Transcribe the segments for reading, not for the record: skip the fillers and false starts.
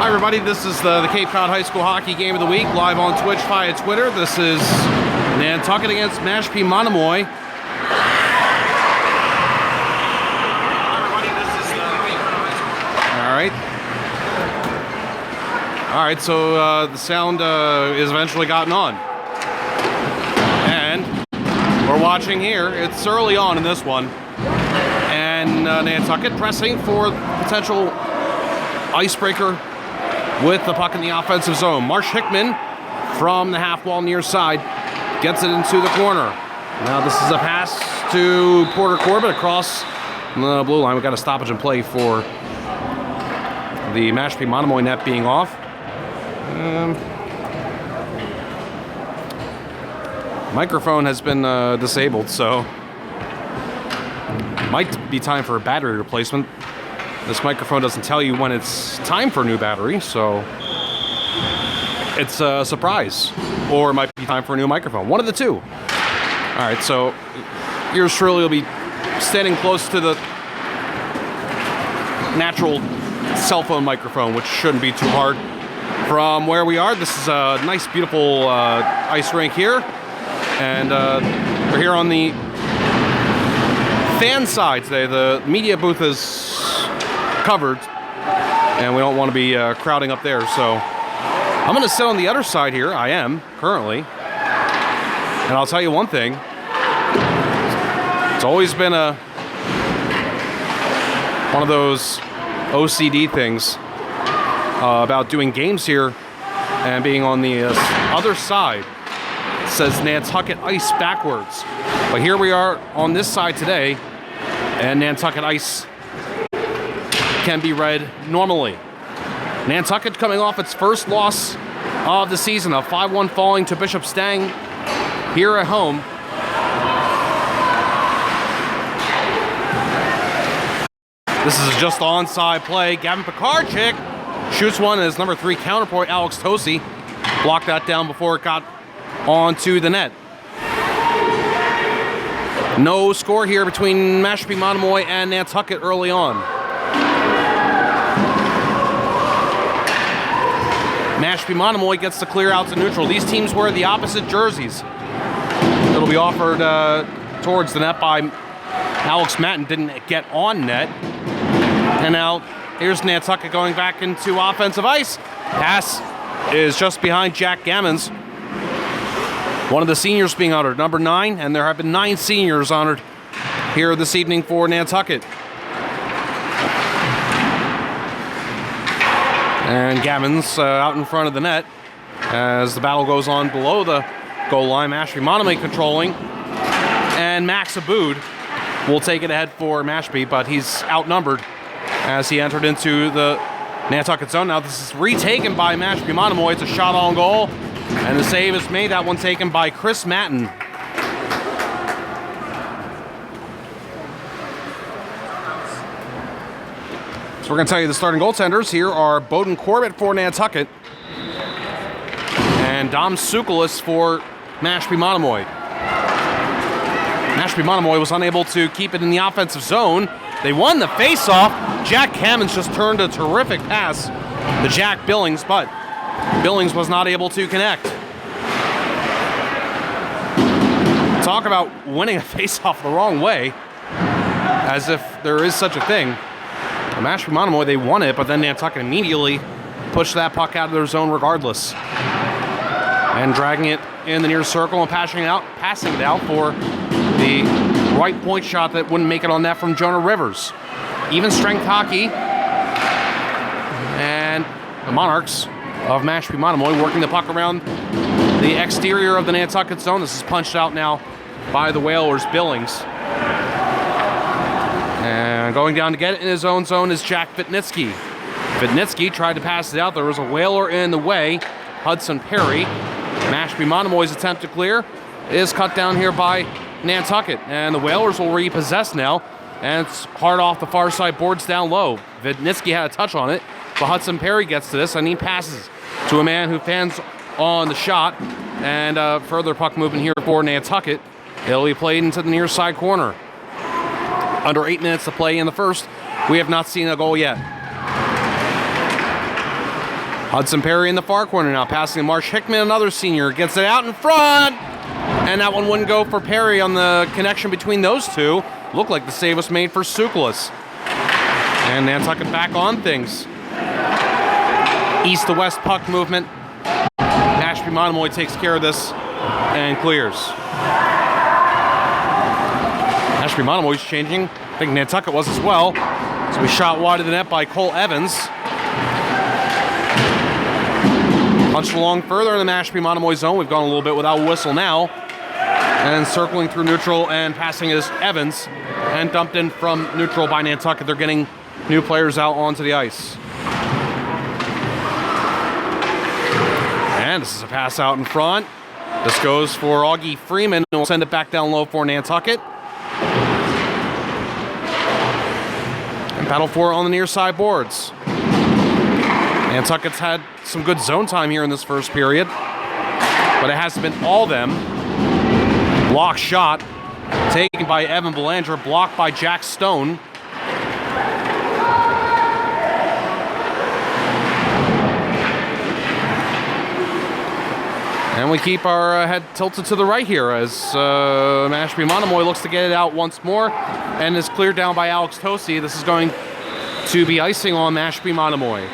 Hi everybody, this is the Cape Cod High School Hockey Game of the Week, live on Twitch via Twitter. This is Nantucket against Mashpee Monomoy. Alright, so the sound is eventually gotten on. And we're watching here, it's early on in this one. And Nantucket pressing for potential icebreaker with the puck in the offensive zone. Marsh Hickman from the half wall near side gets it into the corner. Now this is a pass to Porter Corbett across the blue line. We've got a stoppage in play for the Mashpee Monomoy net being off. Microphone has been disabled, so might be time for a battery replacement. This microphone doesn't tell you when it's time for a new battery, so it's a surprise. Or it might be time for a new microphone. One of the two. All right, so yours truly will be standing close to the natural cell phone microphone, which shouldn't be too hard. From where we are, this is a nice, beautiful ice rink here. And we're here on the fan side today. The media booth is covered, and we don't want to be crowding up there, so I'm going to sit on the other side here. I am currently, and I'll tell you one thing, it's always been one of those OCD things about doing games here and being on the other side. It says Nantucket ice backwards, but here we are on this side today, and Nantucket ice can be read normally. Nantucket coming off its first loss of the season, a 5-1 falling to Bishop Stang here at home. This is just onside play. Gavin Pekarczyk shoots one as number 3 counterpoint Alex Tosi blocked that down before it got onto the net. No score here between Mashpee Monomoy and Nantucket early on. Mashpee Monomoy gets to clear out to neutral. These teams wear the opposite jerseys. It'll be offered towards the net by Alex Matten. Didn't get on net. And now here's Nantucket going back into offensive ice. Pass is just behind Jack Gammons. One of the seniors being honored, number 9, and there have been 9 seniors honored here this evening for Nantucket. And Gammons out in front of the net as the battle goes on below the goal line. Mashpee Monomoy controlling. And Max Aboud will take it ahead for Mashpee, but he's outnumbered as he entered into the Nantucket zone. Now this is retaken by Mashpee Monomoy. It's a shot on goal, and the save is made. That one taken by Chris Matten. So we're going to tell you the starting goaltenders. Here are Bowden Corbett for Nantucket and Dom Sukalis for Mashpee Monomoy. Mashpee Monomoy was unable to keep it in the offensive zone. They won the face-off. Jack Gammons just turned a terrific pass to Jack Billings, but Billings was not able to connect. Talk about winning a face-off the wrong way, as if there is such a thing. The Mashpee Monomoy, they won it, but then Nantucket immediately pushed that puck out of their zone regardless. And dragging it in the near circle and passing it out for the right point shot that wouldn't make it on net from Jonah Rivers. Even strength hockey. And the Monarchs of Mashpee Monomoy working the puck around the exterior of the Nantucket zone. This is punched out now by the Whalers' Billings. And going down to get it in his own zone is Jack Vitnitsky. Vitnitsky tried to pass it out. There was a Whaler in the way. Hudson Perry. Mashpee Monomoy's attempt to clear is cut down here by Nantucket. And the Whalers will repossess now. And it's hard off the far side boards down low. Vitnitsky had a touch on it, but Hudson Perry gets to this and he passes to a man who fans on the shot. And further puck movement here for Nantucket. It'll be played into the near side corner. Under 8 minutes to play in the first. We have not seen a goal yet. Hudson Perry in the far corner now, passing to Marsh Hickman, another senior, gets it out in front, and that one wouldn't go for Perry on the connection between those two. Looked like the save was made for Tsoukalas. And Nantucket back on things. East to west puck movement. Mashpee Monomoy takes care of this and clears. Mashpee Monomoy's changing. I think Nantucket was as well. So we shot wide of the net by Cole Evans. Punched along further in the Mashpee Monomoy zone. We've gone a little bit without a whistle now. And circling through neutral and passing is Evans. And dumped in from neutral by Nantucket. They're getting new players out onto the ice. And this is a pass out in front. This goes for Augie Freeman, and we'll send it back down low for Nantucket. And battle for it on the near side boards. Nantucket's had some good zone time here in this first period, but it hasn't been all them. Block shot taken by Evan Belanger, blocked by Jack Stone. And we keep our head tilted to the right here as Mashpee Monomoy looks to get it out once more and is cleared down by Alex Tosi. This is going to be icing on Mashpee Monomoy.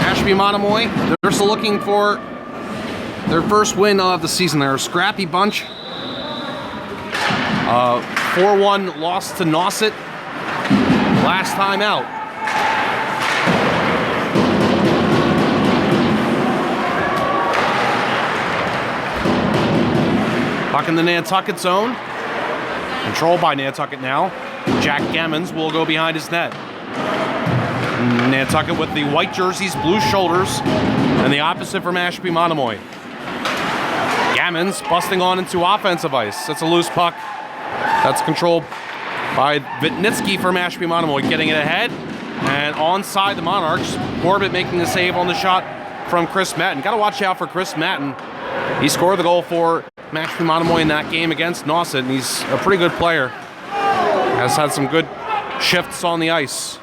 Mashpee Monomoy, they're still looking for their first win of the season. They're a scrappy bunch. 4-1 loss to Nauset last time out. Puck in the Nantucket zone. Controlled by Nantucket now. Jack Gammons will go behind his net. Nantucket with the white jerseys, blue shoulders, and the opposite for Mashpee Monomoy. Gammons busting on into offensive ice. That's a loose puck. That's controlled by Vitnitsky for Mashpee Monomoy, getting it ahead. And onside the Monarchs, Corbett making the save on the shot from Chris Matten. Got to watch out for Chris Matten. He scored the goal for Mashpee Monomoy in that game against Nauset, and he's a pretty good player. Has had some good shifts on the ice.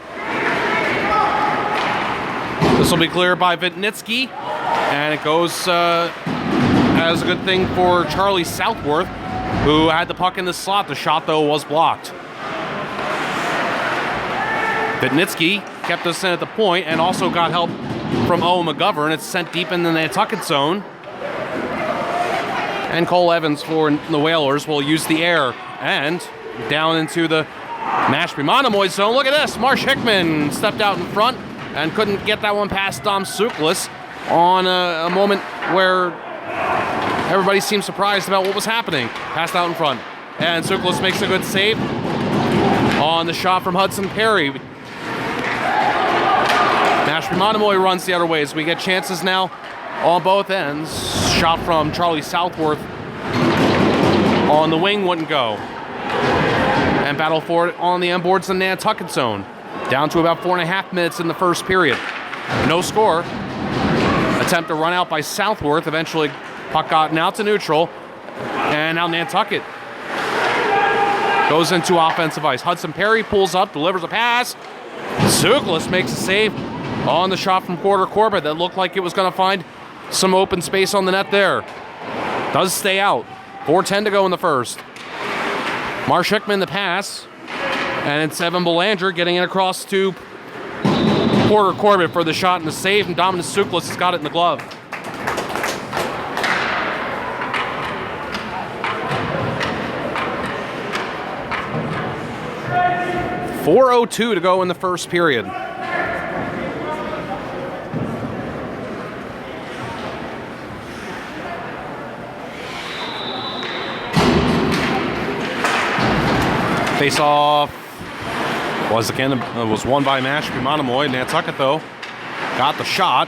This will be cleared by Vitnitsky, and it goes as a good thing for Charlie Southworth, who had the puck in the slot. The shot, though, was blocked. Vitnitsky kept us in at the point and also got help from Owen McGovern. It's sent deep in the Nantucket zone. And Cole Evans for the Whalers will use the air and down into the Mashpee Monomoy zone. Look at this. Marsh Hickman stepped out in front and couldn't get that one past Dom Tsoukalas on a moment where everybody seemed surprised about what was happening. Passed out in front. And Tsoukalas makes a good save on the shot from Hudson Perry. Mashpee Monomoy runs the other way as we get chances now on both ends. Shot from Charlie Southworth on the wing wouldn't go. And battle for it on the end boards in the Nantucket zone. Down to about 4.5 minutes in the first period. No score. Attempt to run out by Southworth. Eventually, puck gotten out to neutral. And now Nantucket goes into offensive ice. Hudson Perry pulls up, delivers a pass. Tsoukalas makes a save on the shot from Porter Corbett that looked like it was going to find some open space on the net there. Does stay out. 4:10 to go in the first. Marsh Hickman the pass. And it's Evan Belanger getting it across to Porter Corbett for the shot and the save. And Dominic Tsoukalas has got it in the glove. .402 to go in the first period. Face-off was won by Mashpee Monomoy. Nantucket, though, got the shot.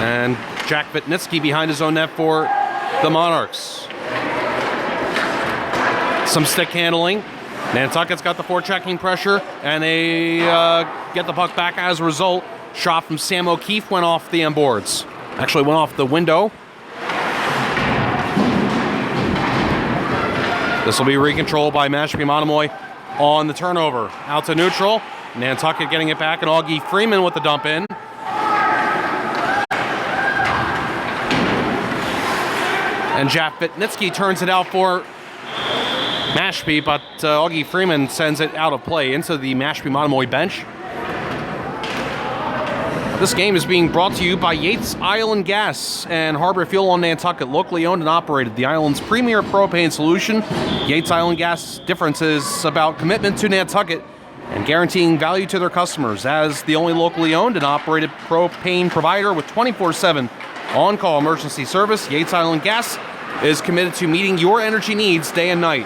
And Jack Vitnitsky behind his own net for the Monarchs. Some stick handling. Nantucket's got the forechecking pressure, and they get the puck back as a result. Shot from Sam O'Keefe went off the end boards. Actually went off the window. This will be recontrolled by Mashpee Monomoy on the turnover. Out to neutral. Nantucket getting it back, and Augie Freeman with the dump in. And Jack Vitnitsky turns it out for Mashpee, but Augie Freeman sends it out of play into the Mashpee Monomoy bench. This game is being brought to you by Yates Island Gas and Harbor Fuel on Nantucket, locally owned and operated. The island's premier propane solution. Yates Island Gas difference is about commitment to Nantucket and guaranteeing value to their customers. As the only locally owned and operated propane provider with 24/7 on-call emergency service, Yates Island Gas is committed to meeting your energy needs day and night.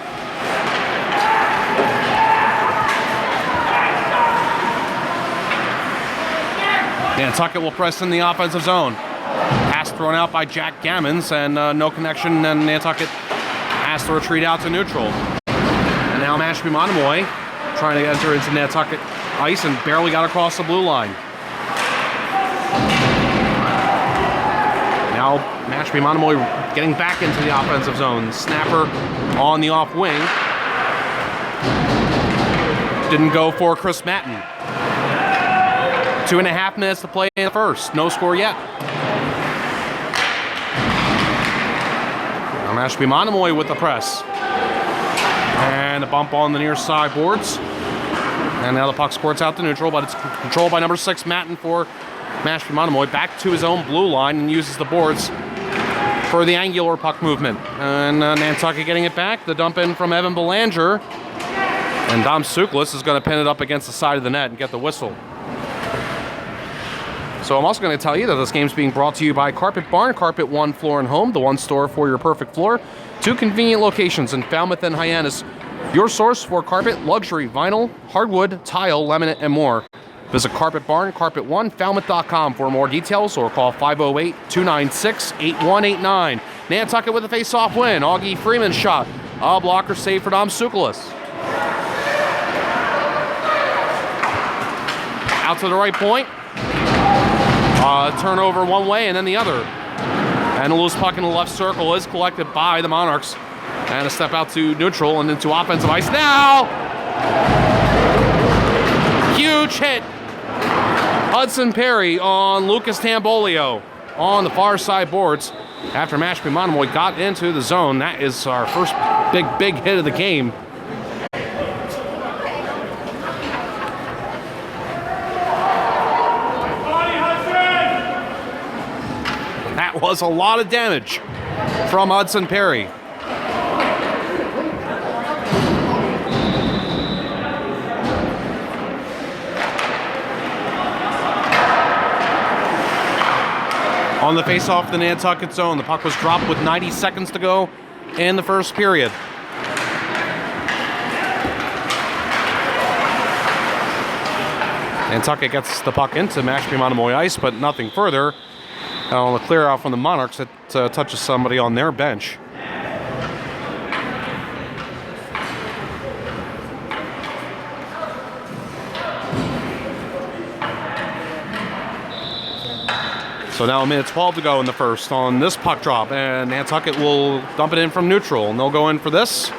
Nantucket will press in the offensive zone. Pass thrown out by Jack Gammons, and no connection, and Nantucket has to retreat out to neutral. And now Mashpee Monomoy trying to enter into Nantucket ice and barely got across the blue line. Now Mashpee Monomoy getting back into the offensive zone. Snapper on the off wing. Didn't go for Chris Matten. 2.5 minutes to play in the first. No score yet. Now Mashpee Monomoy with the press. And a bump on the near side boards. And now the puck squirts out to neutral, but it's controlled by number 6, Matten, for Mashpee Monomoy. Back to his own blue line and uses the boards for the angular puck movement. And Nantucket getting it back. The dump in from Evan Belanger. And Dom Suklis is going to pin it up against the side of the net and get the whistle. So I'm also going to tell you that this game is being brought to you by Carpet Barn, Carpet One Floor and Home, the one store for your perfect floor. 2 convenient locations in Falmouth and Hyannis. Your source for carpet, luxury, vinyl, hardwood, tile, laminate, and more. Visit Carpet Barn, Carpet One, Falmouth.com for more details, or call 508-296-8189. Nantucket with a face-off win. Augie Freeman's shot. A blocker save for Dom Suklis. Out to the right point. Turnover one way and then the other. And a loose puck in the left circle is collected by the Monarchs. And a step out to neutral and into offensive ice now. Huge hit. Hudson Perry on Lucas Tambolio on the far side boards after Mashpee Monomoy got into the zone. That is our first big hit of the game. That was a lot of damage from Hudson Perry. On the face-off the Nantucket zone, the puck was dropped with 90 seconds to go in the first period. Nantucket gets the puck into Mashpee Monomoy ice, but nothing further. And on the clear out from the Monarchs, it touches somebody on their bench. So now a minute 12 to go in the first on this puck drop, and Nantucket will dump it in from neutral, and they'll go in for this.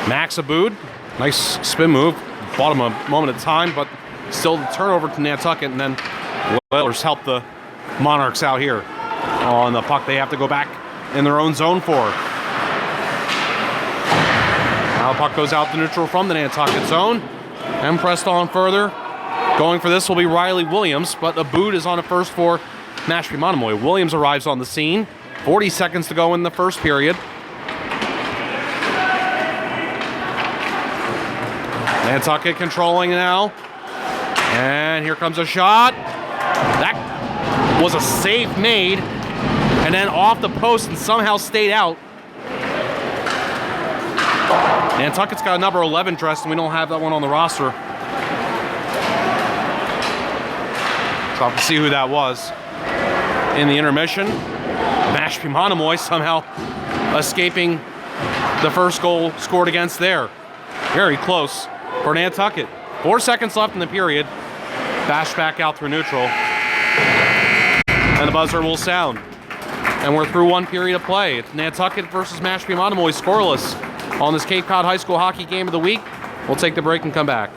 Max Aboud, nice spin move, bought him a moment of time, but still the turnover to Nantucket, and then Whalers help the Monarchs out here on the puck they have to go back in their own zone for. Now the puck goes out to neutral from the Nantucket zone and pressed on further. Going for this will be Riley Williams, but Aboud is on a first for Mashpee Monomoy. Williams arrives on the scene. 40 seconds to go in the first period. Nantucket controlling now. And here comes a shot. That was a save made. And then off the post and somehow stayed out. Nantucket's got a number 11 dressed, and we don't have that one on the roster. So I'll have to see who that was. In the intermission, Mashpee Monomoy somehow escaping the first goal scored against there. Very close for Nantucket. 4 seconds left in the period. Bash back out through neutral. And the buzzer will sound. And we're through one period of play. It's Nantucket versus Mashpee Monomoy scoreless on this Cape Cod High School Hockey Game of the Week. We'll take the break and come back.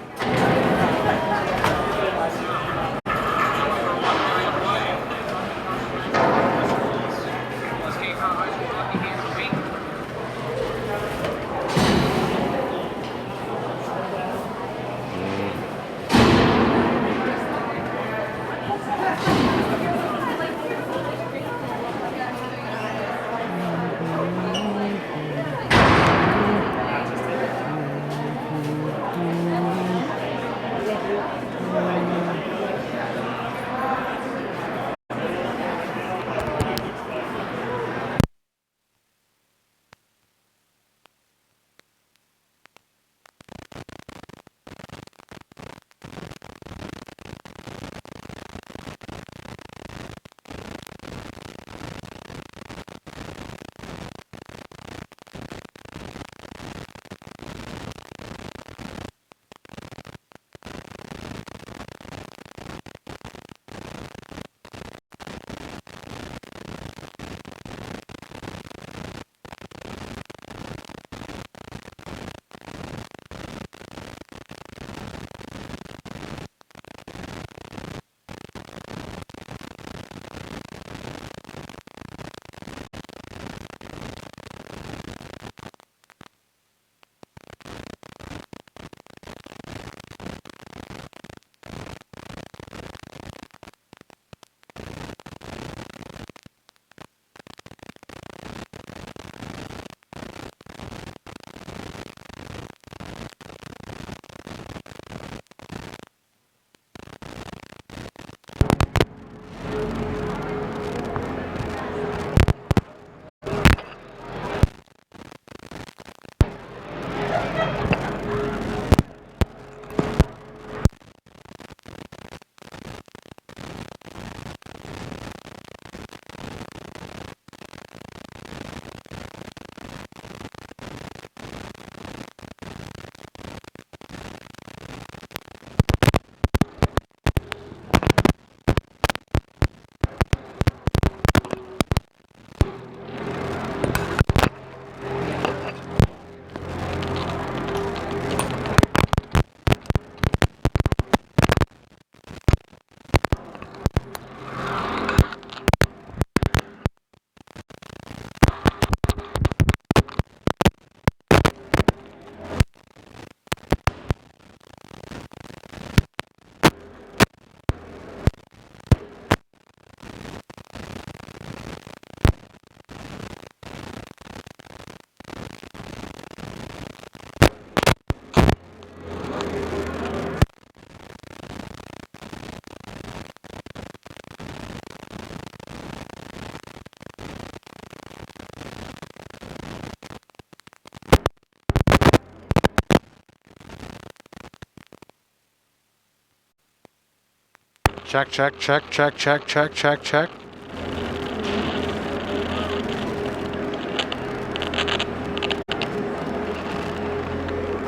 Check, check, check, check, check, check, check, check.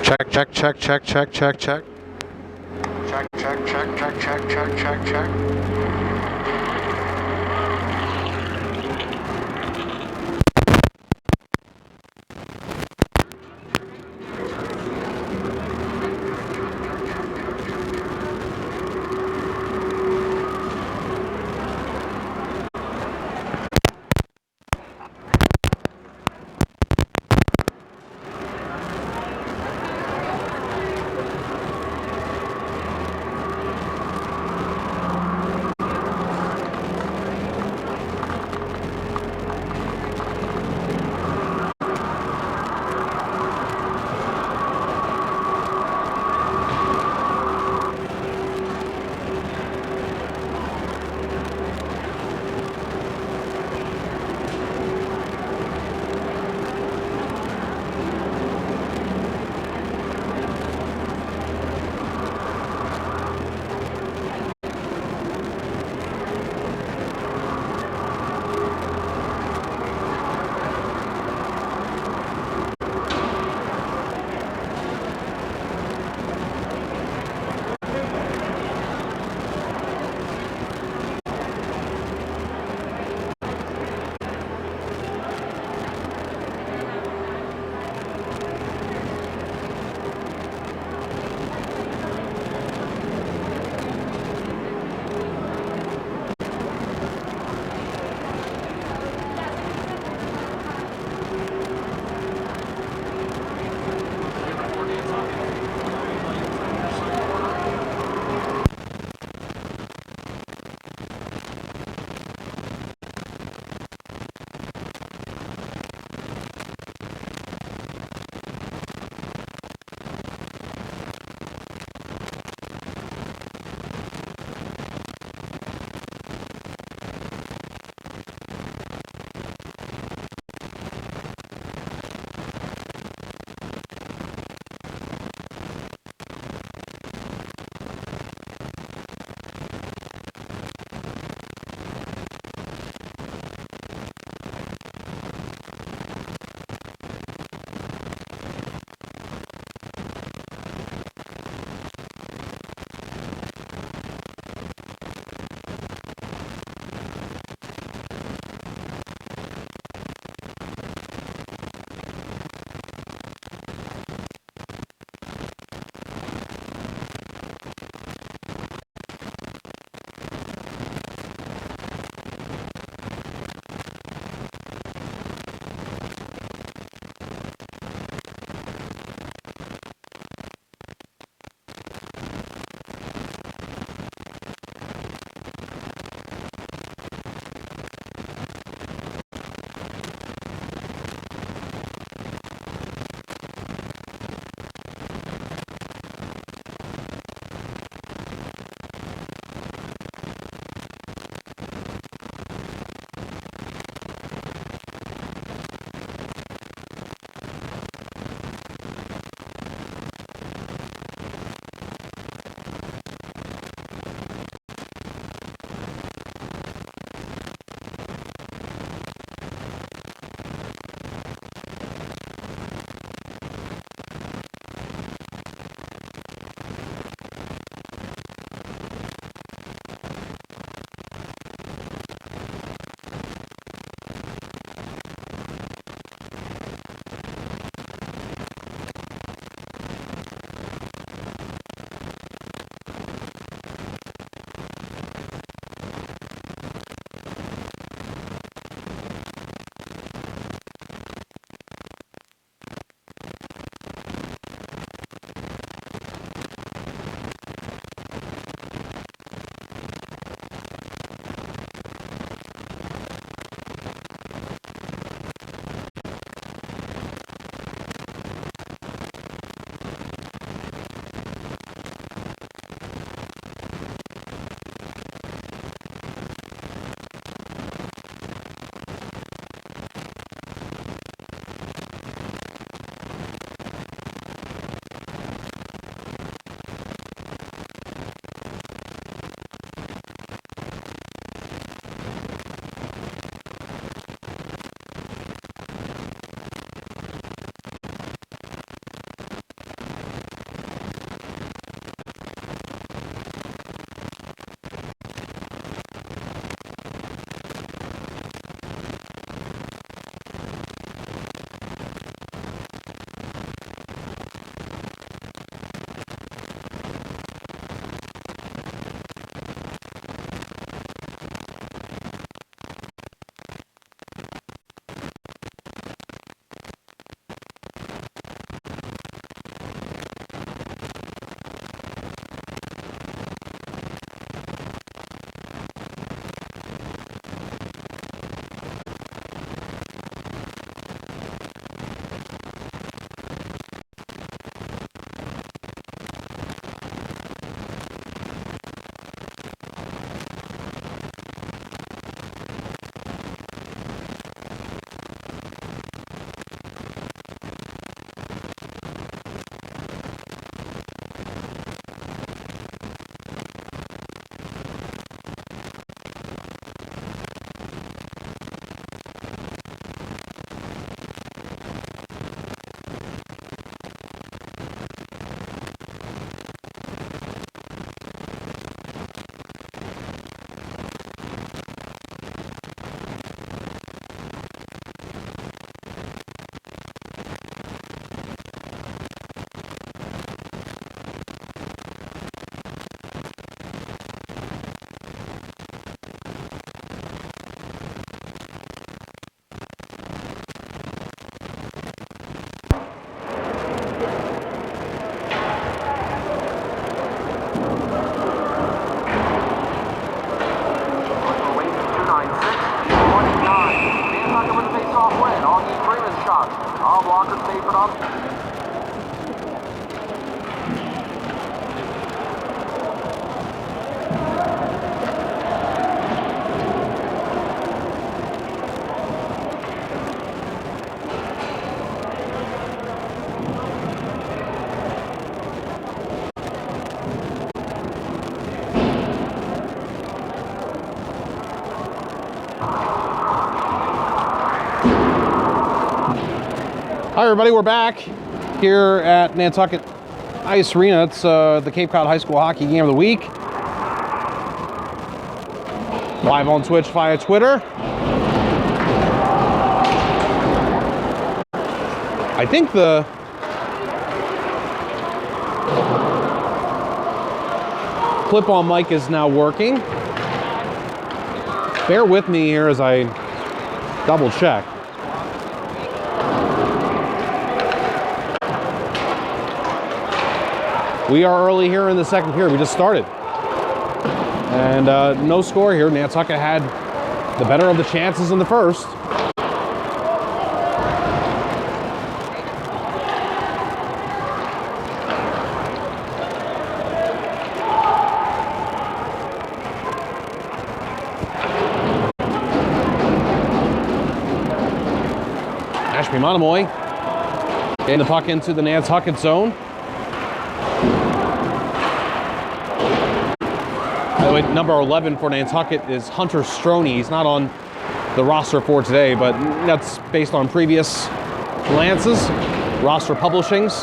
Check, check, check, check, check, check, check. Check, check, check, check, check, check, check, check. Hi everybody, we're back here at Nantucket Ice Arena. It's the Cape Cod High School Hockey Game of the Week. Live on Twitch via Twitter. I think the clip-on mic is now working. Bear with me here as I double check. We are early here in the second period. We just started. And no score here. Nantucket had the better of the chances in the first. Mashpee Monomoy getting the puck into the Nantucket zone. By the way, number 11 for Nantucket is Hunter Stroney. He's not on the roster for today, but that's based on previous glances, roster publishings.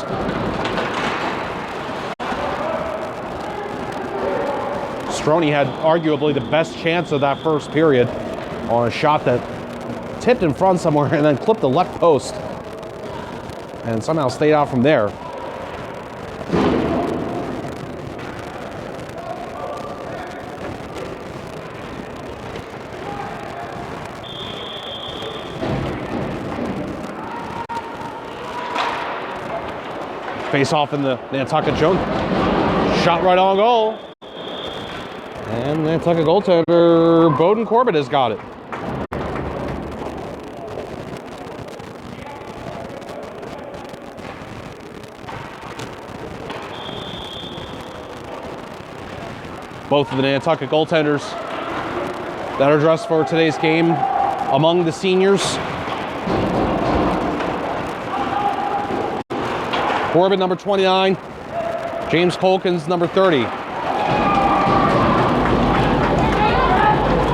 Stroney had arguably the best chance of that first period on a shot that tipped in front somewhere and then clipped the left post and somehow stayed out from there. Face off in the Nantucket zone. Shot right on goal. And Nantucket goaltender Bowden Corbett has got it. Both of the Nantucket goaltenders that are dressed for today's game among the seniors. Corbett, number 29. James Colkins, number 30.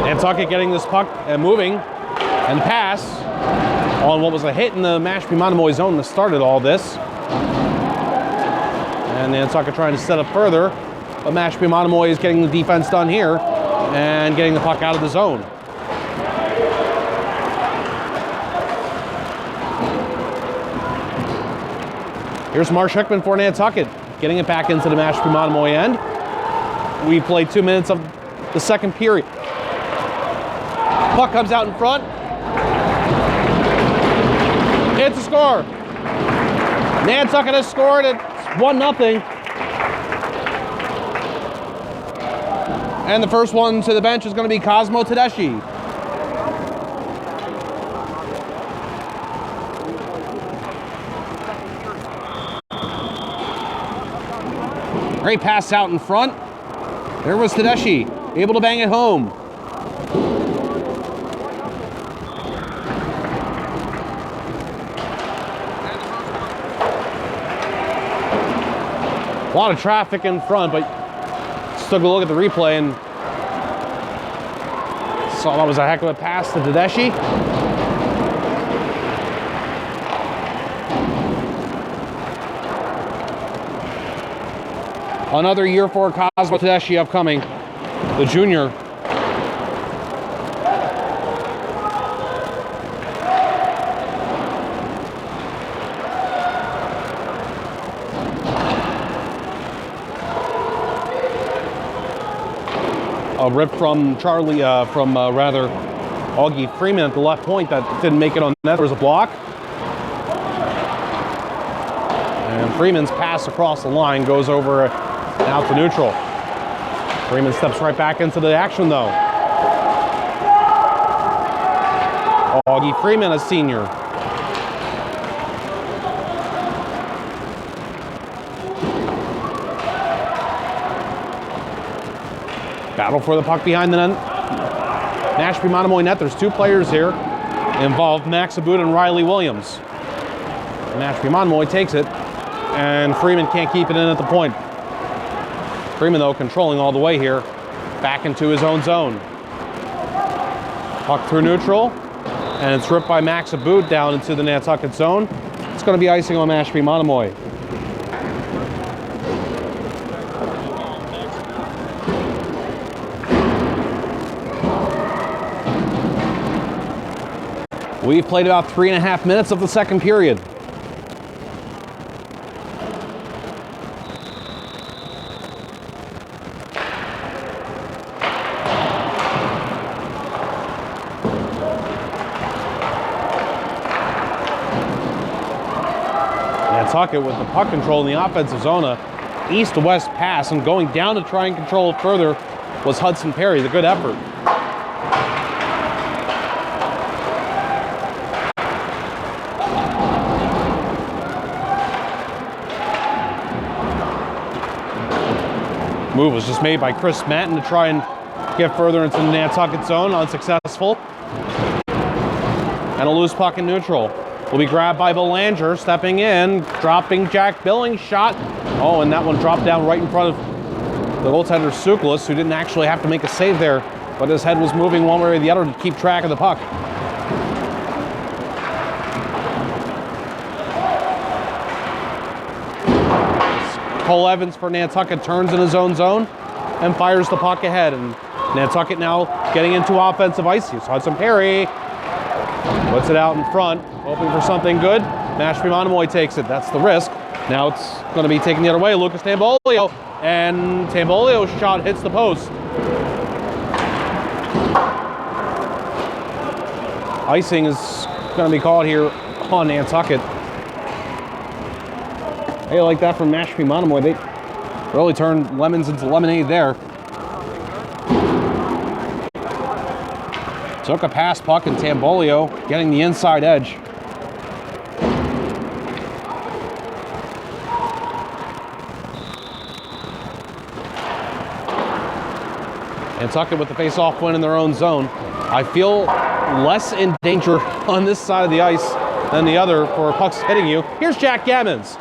Nantucket getting this puck and moving and pass on what was a hit in the Mashpee Monomoy zone that started all this. And Nantucket trying to set up further, but Mashpee Monomoy is getting the defense done here and getting the puck out of the zone. Here's Marsh Hickman for Nantucket, getting it back into the Mashpee Monomoy end. We played 2 minutes of the second period. Puck comes out in front. It's a score. Nantucket has scored. It's 1-0. And the first one to the bench is going to be Cosmo Tedeschi. Great pass out in front. There was Tedeschi, able to bang it home. A lot of traffic in front, but just took a look at the replay and saw that was a heck of a pass to Tedeschi. Another year for Cosmo Tedeschi upcoming, the junior. A rip from Charlie, Augie Freeman at the left point that didn't make it on net. There was a block. And Freeman's pass across the line goes over out to neutral. Freeman steps right back into the action though. Augie Freeman, a senior. Battle for the puck behind the Mashpee Monomoy net. There's two players here involved, Max Abud and Riley Williams. Mashpee Monomoy takes it, and Freeman can't keep it in at the point. Freeman, though, controlling all the way here, back into his own zone. Puck through neutral, and it's ripped by Max Abud down into the Nantucket zone. It's going to be icing on Mashpee Monomoy. We've played about 3.5 minutes of the second period. Nantucket with the puck control in the offensive zone, a east-west pass, and going down to try and control it further was Hudson Perry. The good effort. Move was just made by Chris Manton to try and get further into the Nantucket zone, unsuccessful. And a loose puck in neutral. Will be grabbed by Belanger, stepping in, dropping Jack Billings' shot. Oh, and that one dropped down right in front of the goaltender Suklis, who didn't actually have to make a save there, but his head was moving one way or the other to keep track of the puck. Cole Evans for Nantucket turns in his own zone and fires the puck ahead. And Nantucket now getting into offensive ice use. Hudson Perry puts it out in front, hoping for something good. Mashpee Monomoy takes it. That's the risk. Now it's going to be taken the other way. Lucas Tambolio, and Tambolio's shot hits the post. Icing is going to be called here on Nantucket. Hey, like that from Mashpee Monomoy. They really turned lemons into lemonade there. Took a pass puck, and Tambolio getting the inside edge. Nantucket with the face-off win in their own zone. I feel less in danger on this side of the ice than the other for pucks hitting you. Here's Jack Gammons.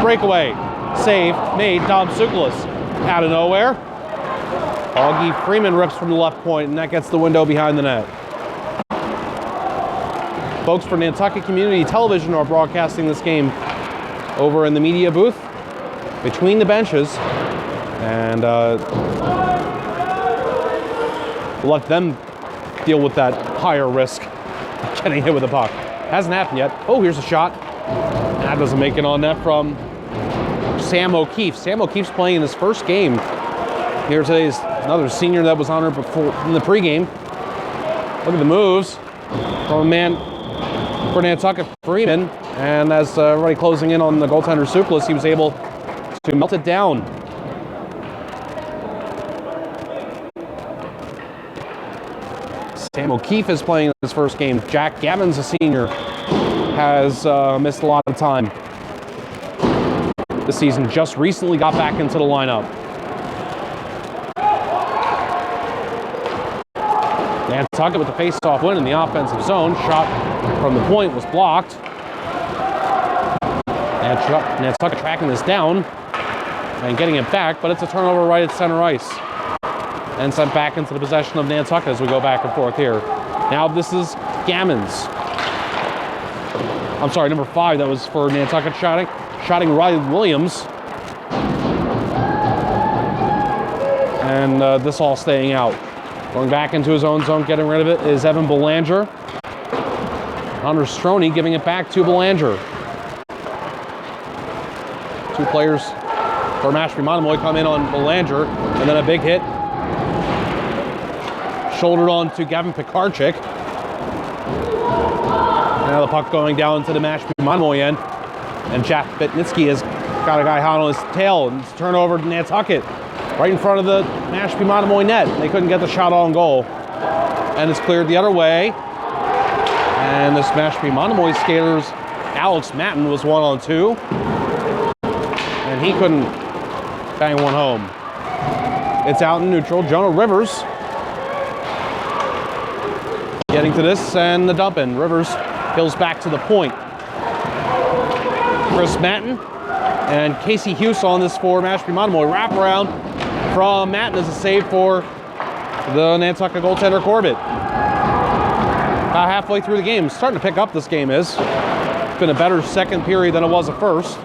Breakaway. Save made. Dom Suklis out of nowhere. Augie Freeman rips from the left point, and that gets the window behind the net. Folks for Nantucket Community Television are broadcasting this game over in the media booth between the benches, and we'll let them deal with that higher risk of getting hit with a puck. Hasn't happened yet. Oh, here's a shot. That doesn't make it on net from Sam O'Keefe. Sam O'Keefe's playing in his first game here today. Is another senior that was honored before in the pregame. Look at the moves from a man for Nantucket, Freeman, and as already closing in on the goaltender Suklis, he was able to melt it down. Sam O'Keefe is playing his first game. Jack Gammons, a senior, has missed a lot of time this season. Just recently got back into the lineup. Nantucket with the face-off win in the offensive zone. Shot from the point was blocked. Nantucket tracking this down and getting it back, but it's a turnover right at center ice. And sent back into the possession of Nantucket as we go back and forth here. Now this is Gammons. I'm sorry, number 5, that was for Nantucket shotting Riley Williams. And this all staying out. Going back into his own zone, getting rid of it, is Evan Belanger. Hunter Stroney giving it back to Belanger. Two players for Mashpee Monomoy come in on Belanger, and then a big hit. Shouldered on to Gavin Pekarczyk. Now the puck going down to the Mashpee Monomoy end, and Jack Bitnitsky has got a guy hot on his tail, and it's a turnover to Nantucket. Right in front of the Mashpee Monomoy net. They couldn't get the shot on goal. And it's cleared the other way. And this Mashpee Monomoy skater's Alex Matten was 1-on-2. And he couldn't bang one home. It's out in neutral. Jonah Rivers getting to this, and the dump in. Rivers hills back to the point. Chris Matten and Casey Hughes on this for Mashpee Monomoy. Wraparound from Matten is a save for the Nantucket goaltender Corbett. About halfway through the game. Starting to pick up, this game is. It's been a better second period than it was at first.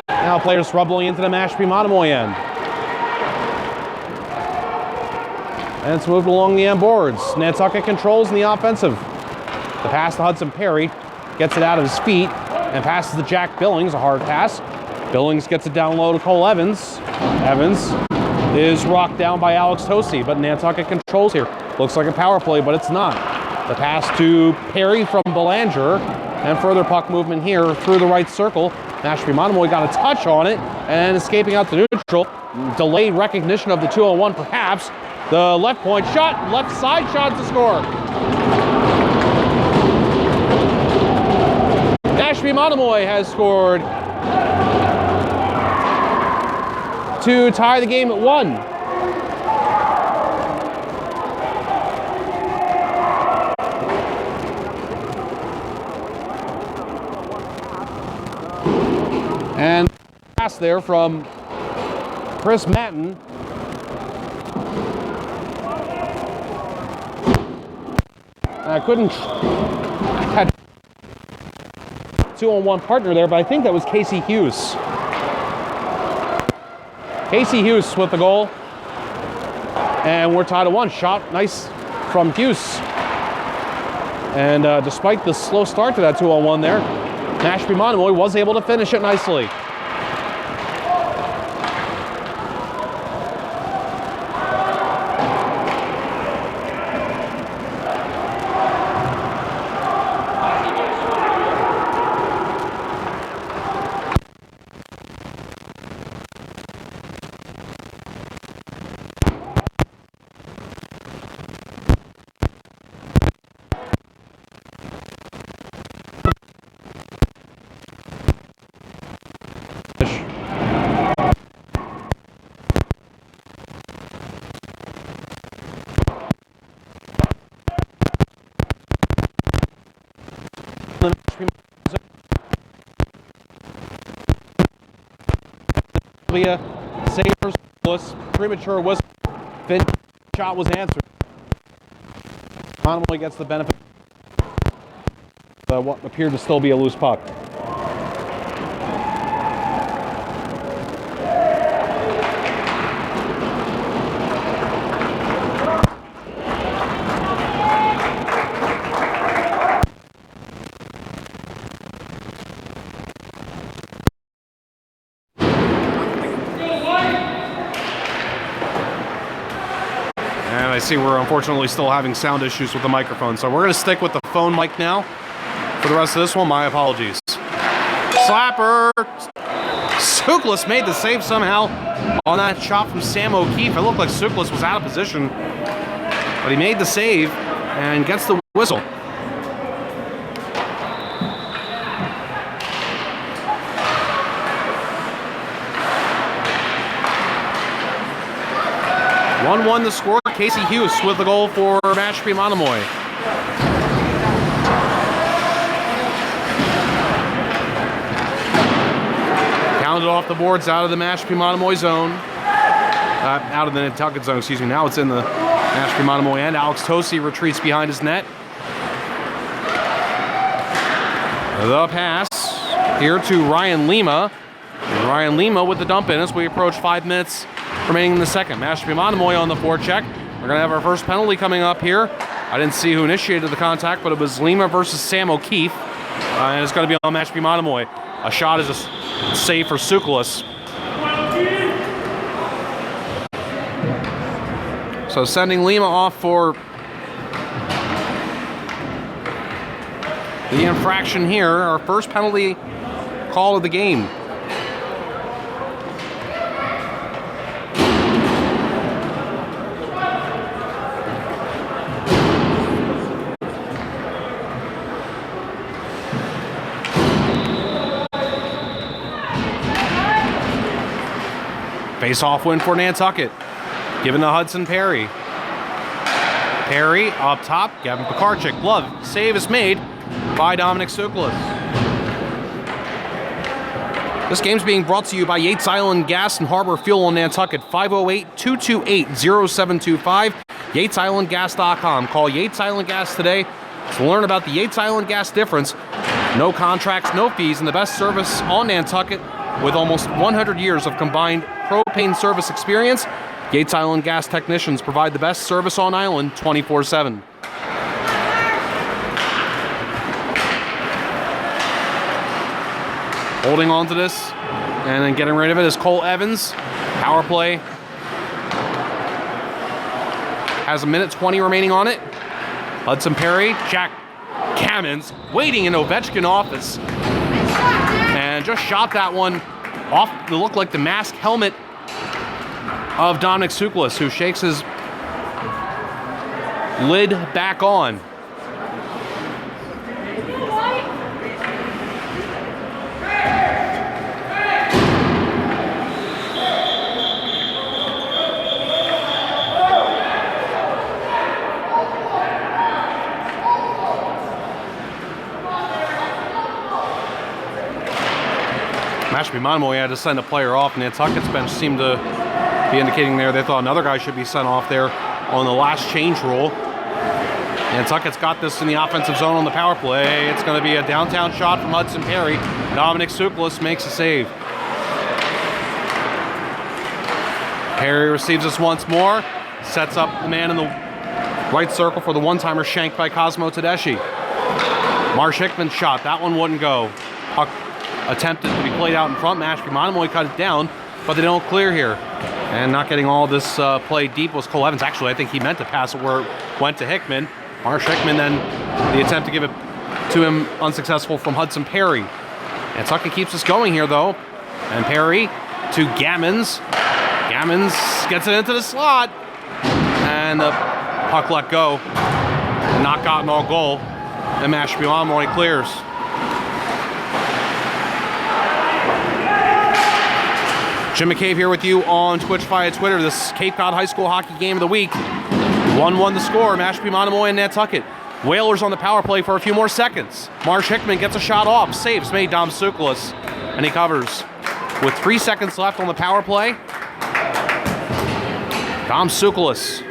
Now players rubbling into the Mashpee Monomoy end. And it's moved along the end boards. Nantucket controls in the offensive. The pass to Hudson Perry. Gets it out of his feet and passes to Jack Billings, a hard pass. Billings gets it down low to Cole Evans. Evans is rocked down by Alex Tosi, but Nantucket controls here. Looks like a power play, but it's not. The pass to Perry from Belanger, and further puck movement here through the right circle. Mashpee Monomoy got a touch on it and escaping out to neutral. Delayed recognition of the 2-on-1 perhaps. The left point shot, left side shot to score. Mashpee Monomoy has scored to tie the game at 1. And pass there from Chris Matten. I couldn't had 2-on-1 partner there, but I think that was Casey Hughes. Casey Hughes with the goal. And we're tied at 1. Shot nice from Hughes. And despite the slow start to that 2-on-1 there, Mashpee Monomoy was able to finish it nicely. Save for Suckless, premature whistle. Finn shot was answered. Monomoy gets the benefit of what appeared to still be a loose puck. I see we're unfortunately still having sound issues with the microphone, so we're going to stick with the phone mic now for the rest of this one. My apologies. Slapper! Suckless made the save somehow on that shot from Sam O'Keefe. It looked like Suckless was out of position, but he made the save and gets the whistle. (1-1) the score. Casey Hughes with the goal for Mashpee Monomoy. Counted off the boards out of the Mashpee Monomoy zone. Out of the Nantucket zone, excuse me. Now it's in the Mashpee Monomoy end. Alex Tosi retreats behind his net. The pass here to Ryan Lima. Ryan Lima with the dump in as we approach 5 minutes remaining in the second. Mashpee Monomoy on the forecheck. We're going to have our first penalty coming up here. I didn't see who initiated the contact, but it was Lima versus Sam O'Keefe. And it's going to be on Mashpee Monomoy. A shot is a save for Suckless. So sending Lima off for the infraction here. Our first penalty call of the game. Face-off win for Nantucket. Given to Hudson Perry. Perry up top. Gavin Pekarczyk. Glove. Save is made by Dominic Tsoukalas. This game's being brought to you by Yates Island Gas and Harbor Fuel on Nantucket. 508-228-0725. YatesIslandGas.com. Call Yates Island Gas today to learn about the Yates Island Gas difference. No contracts, no fees, and the best service on Nantucket with almost 100 years of combined propane service experience. Yates Island Gas technicians provide the best service on island 24/7. Holding on to this and then getting rid of it is Cole Evans. Power play has a minute 20 remaining on it. Hudson Perry, Jack Cammons waiting in Ovechkin office. And just shot that one off the look like the mask helmet of Dominic Tsoukalas, who shakes his lid back on. Mashpee Monomoy had to send a player off. Nantucket's bench seemed to be indicating there they thought another guy should be sent off there on the last change rule. Nantucket's got this in the offensive zone on the power play. It's going to be a downtown shot from Hudson Perry. Dominic Tsoukalas makes a save. Perry receives this once more. Sets up the man in the right circle for the one-timer shanked by Cosmo Tedeschi. Marsh Hickman's shot. That one wouldn't go. Puck attempted to be played out in front. Mashpee Monomoy cut it down, but they don't clear here. And not getting all this play deep was Cole Evans. Actually, I think he meant to pass it where it went to Hickman. Marsh Hickman then the attempt to give it to him unsuccessful from Hudson Perry. Nantucket keeps us going here though. And Perry to Gammons. Gammons gets it into the slot. And the puck let go. And not gotten all goal. And Mashpee Monomoy clears. Jim McCabe here with you on Twitch via Twitter. This Cape Cod High School Hockey Game of the Week. 1-1 the score. Mashpee Monomoy and Nantucket. Whalers on the power play for a few more seconds. Marsh Hickman gets a shot off. Saves made Dom Tsoukalas. And he covers. With 3 seconds left on the power play. Dom Tsoukalas.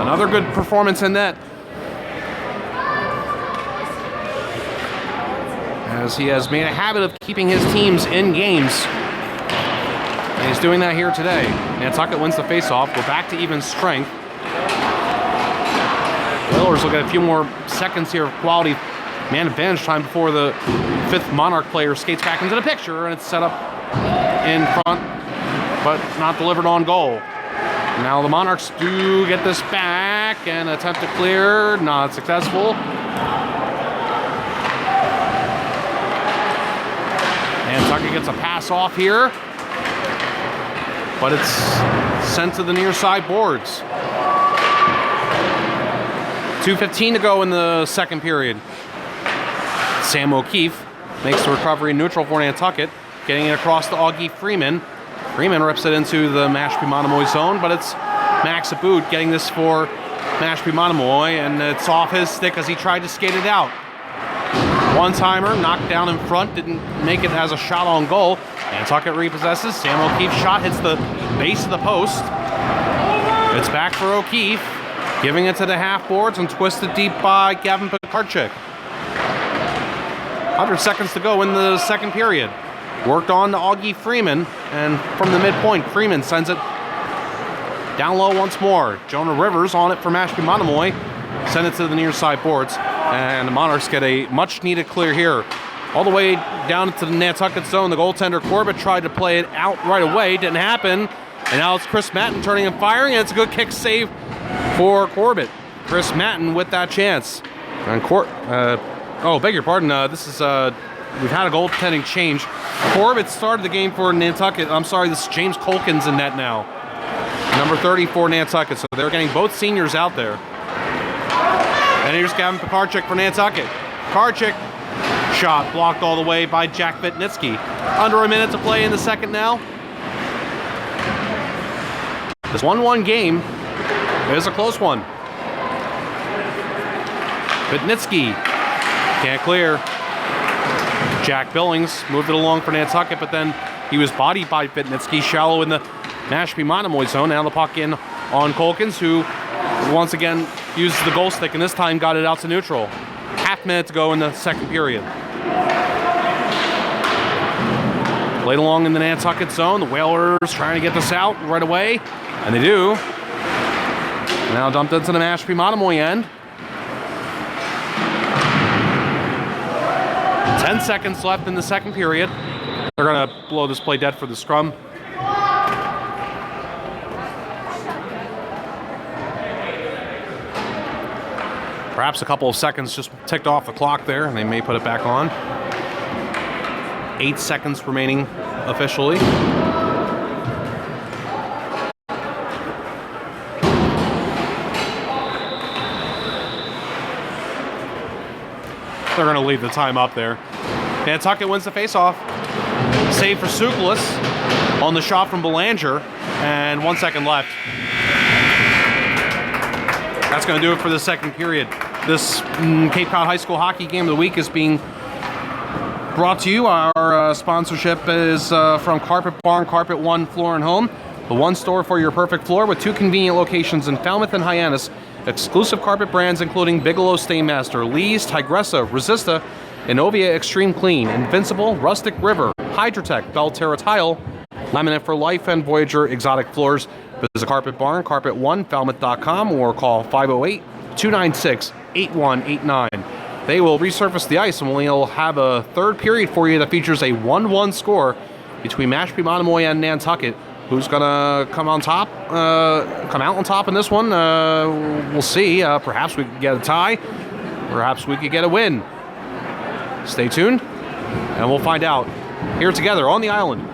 Another good performance in net. As he has made a habit of keeping his teams in games. And he's doing that here today. Nantucket wins the faceoff. We're back to even strength. Whalers will get a few more seconds here of quality man advantage time before the fifth Monarch player skates back into the picture, and it's set up in front, but not delivered on goal. Now the Monarchs do get this back and attempt to clear, not successful. Nantucket gets a pass off here, but it's sent to the near side boards. 2:15 to go in the second period. Sam O'Keefe makes the recovery neutral for Nantucket, getting it across to Augie Freeman. Freeman rips it into the Mashpee Monomoy zone, but it's Max Aboud getting this for Mashpee Monomoy, and it's off his stick as he tried to skate it out. One-timer, knocked down in front, didn't make it as a shot on goal. Nantucket repossesses. Sam O'Keefe's shot hits the base of the post. It's back for O'Keefe, giving it to the half boards and twisted deep by Gavin Pekarczyk. 100 seconds to go in the second period. Worked on to Augie Freeman, and from the midpoint, Freeman sends it down low once more. Jonah Rivers on it for Mashpee Monomoy. Send it to the near side boards. And the Monarchs get a much-needed clear here. All the way down to the Nantucket zone. The goaltender Corbett tried to play it out right away. Didn't happen. And now it's Chris Matton turning and firing. And it's a good kick save for Corbett. Chris Matton with that chance. And beg your pardon. This is we've had a goaltending change. Corbett started the game for Nantucket. I'm sorry, this is James Colkins in net now. Number 30 for Nantucket. So they're getting both seniors out there. And here's Gavin Pekarczyk for Nantucket. Pekarczyk, shot blocked all the way by Jack Vitnitsky. Under a minute to play in the second now. This 1-1 game is a close one. Vitnitsky can't clear. Jack Billings moved it along for Nantucket, but then he was bodied by Vitnitsky, shallow in the Mashpee Monomoy zone. Now the puck in on Colkins, who once again uses the goal stick, and this time got it out to neutral. Half minute to go in the second period. Played along in the Nantucket zone. The Whalers trying to get this out right away, and they do. Now dumped into the Mashpee Monomoy end. 10 seconds left in the second period. They're going to blow this play dead for the scrum. Perhaps a couple of seconds just ticked off the clock there, and they may put it back on. 8 seconds remaining officially. They're going to leave the time up there. Nantucket wins the faceoff. Save for Tsoukalas on the shot from Belanger, and 1 second left. That's going to do it for the second period. This Cape Cod High School Hockey Game of the Week is being brought to you. Our sponsorship is from Carpet Barn, Carpet One Floor and Home, the one store for your perfect floor with 2 convenient locations in Falmouth and Hyannis. Exclusive carpet brands including Bigelow Stainmaster, Lee's, Tigressa, Resista, Innovia Extreme Clean, Invincible, Rustic River, Hydrotech, Belterra Tile, Laminate for Life, and Voyager Exotic Floors. Visit Carpet Barn, Carpet One, Falmouth.com, or call 508-296-8189. They will resurface the ice, and we'll have a third period for you that features a 1-1 score between Mashpee Monomoy and Nantucket. Who's gonna come on top? Come out on top in this one? We'll see. Perhaps we could get a tie. Perhaps we could get a win. Stay tuned, and we'll find out here together on the island.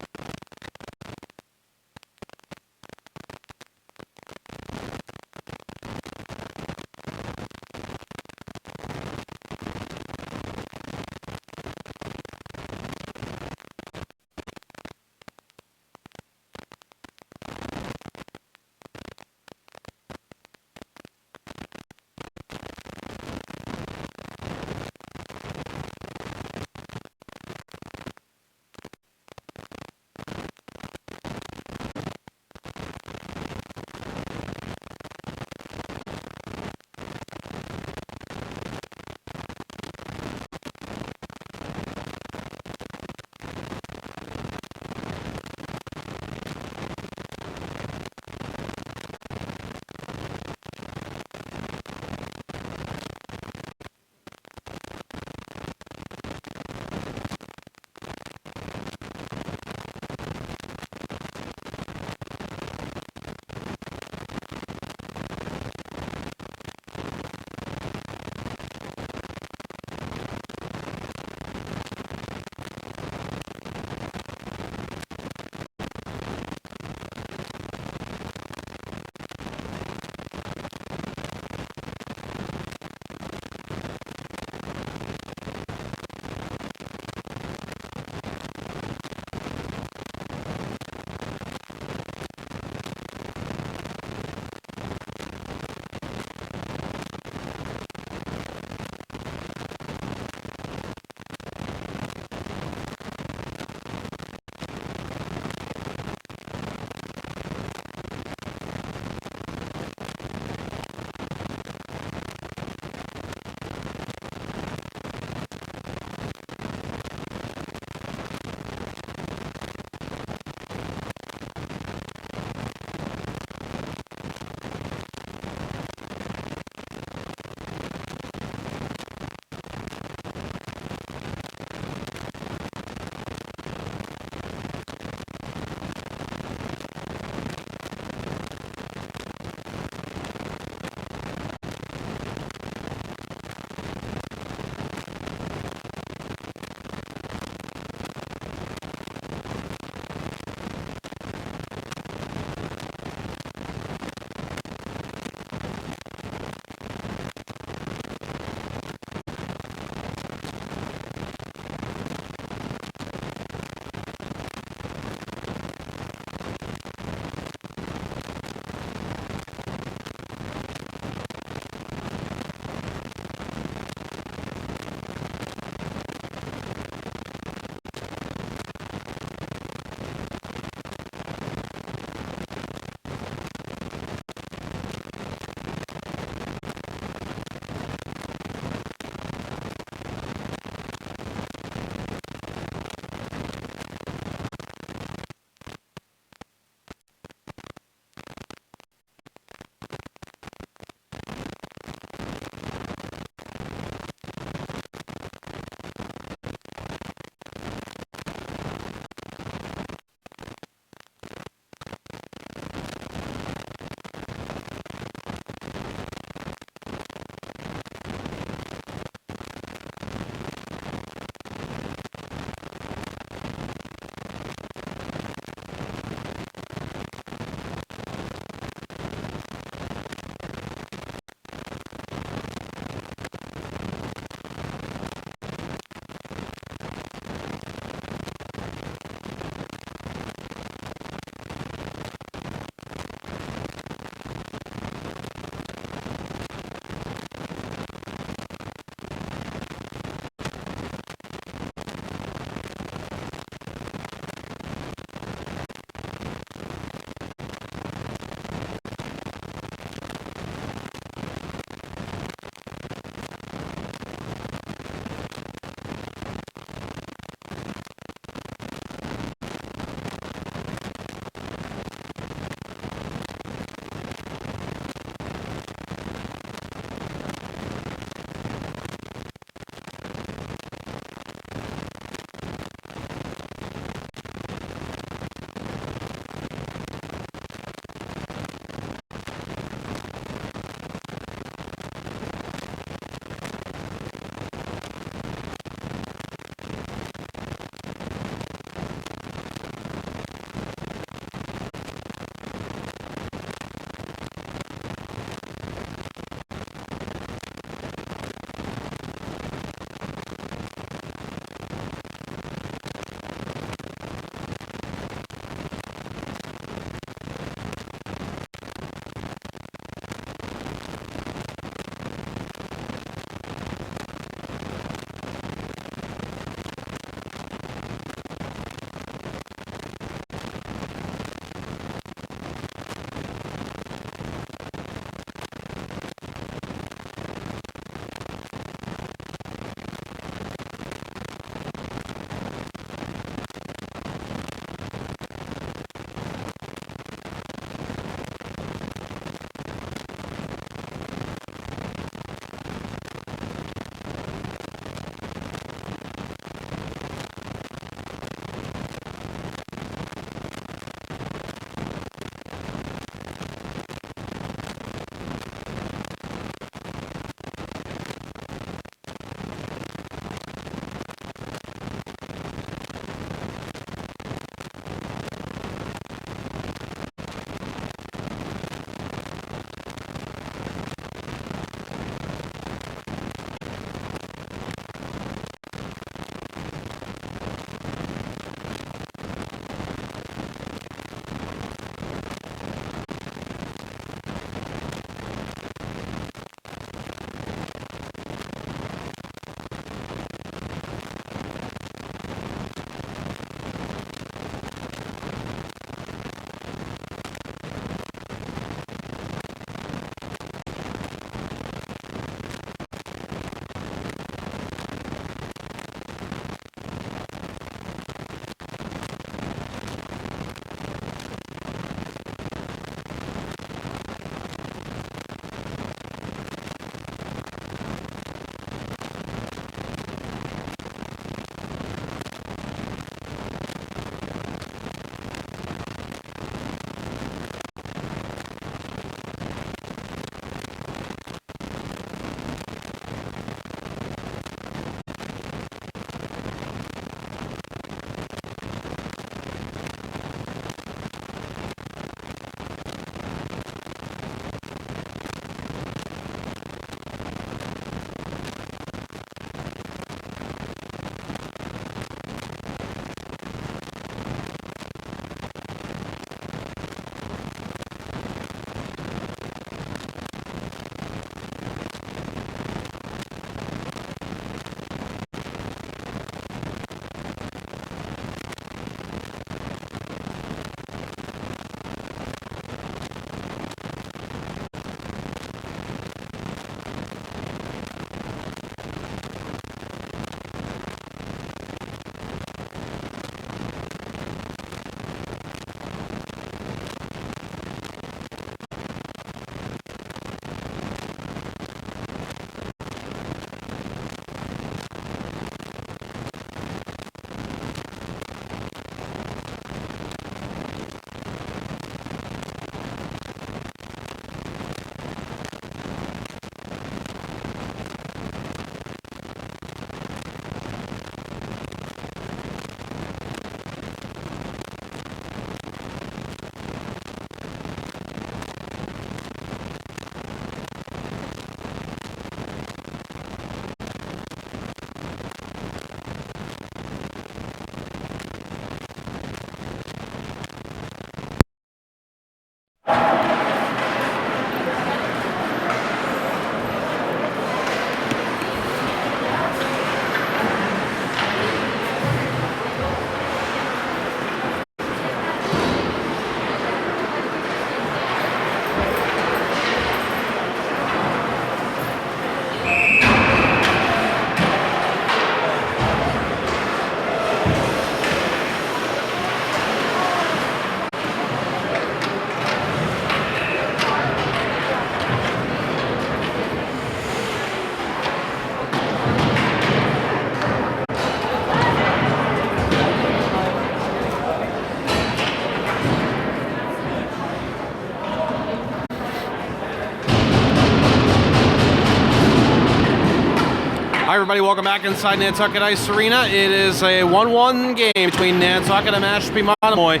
Hi everybody, welcome back inside Nantucket Ice Arena. It is a 1-1 game between Nantucket and Mashpee Monomoy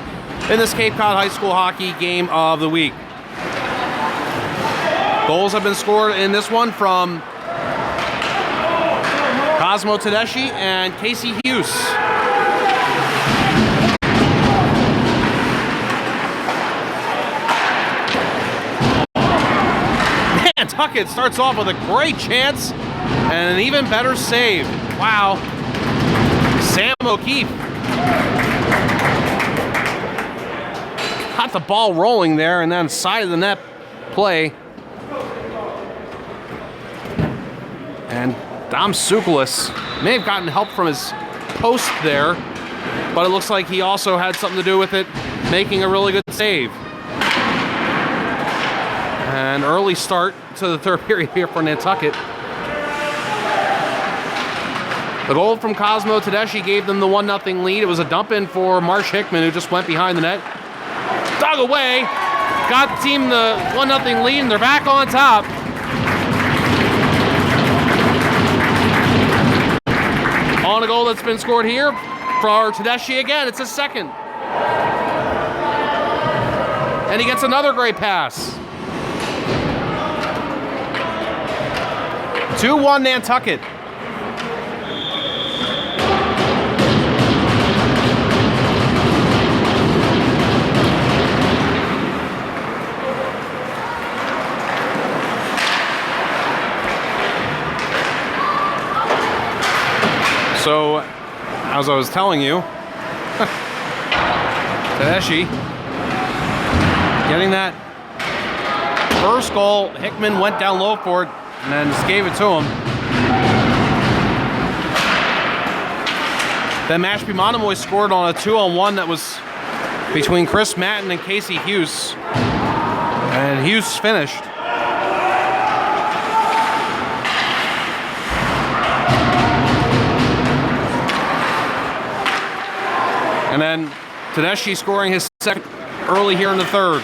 in this Cape Cod High School Hockey Game of the Week. Goals have been scored in this one from Cosmo Tedeschi and Casey Hughes. Nantucket starts off with a great chance and an even better save. Wow. Sam O'Keefe got the ball rolling there, and then side of the net play. And Dom Sukulis may have gotten help from his post there, but it looks like he also had something to do with it, making a really good save. An early start to the third period here for Nantucket. The goal from Cosmo Tedeschi gave them the 1-0 lead. It was a dump in for Marsh Hickman, who just went behind the net. Dug away, got the team the 1-0 lead, and they're back on top. On a goal that's been scored here for Tedeschi again. It's his second. And he gets another great pass. 2-1 Nantucket. So, as I was telling you, Tedeschi getting that first goal. Hickman went down low for it and then just gave it to him. Then Mashpee Monomoy scored on a 2-on-1 that was between Chris Matten and Casey Hughes. And Hughes finished. And then Tedeschi scoring his second early here in the third.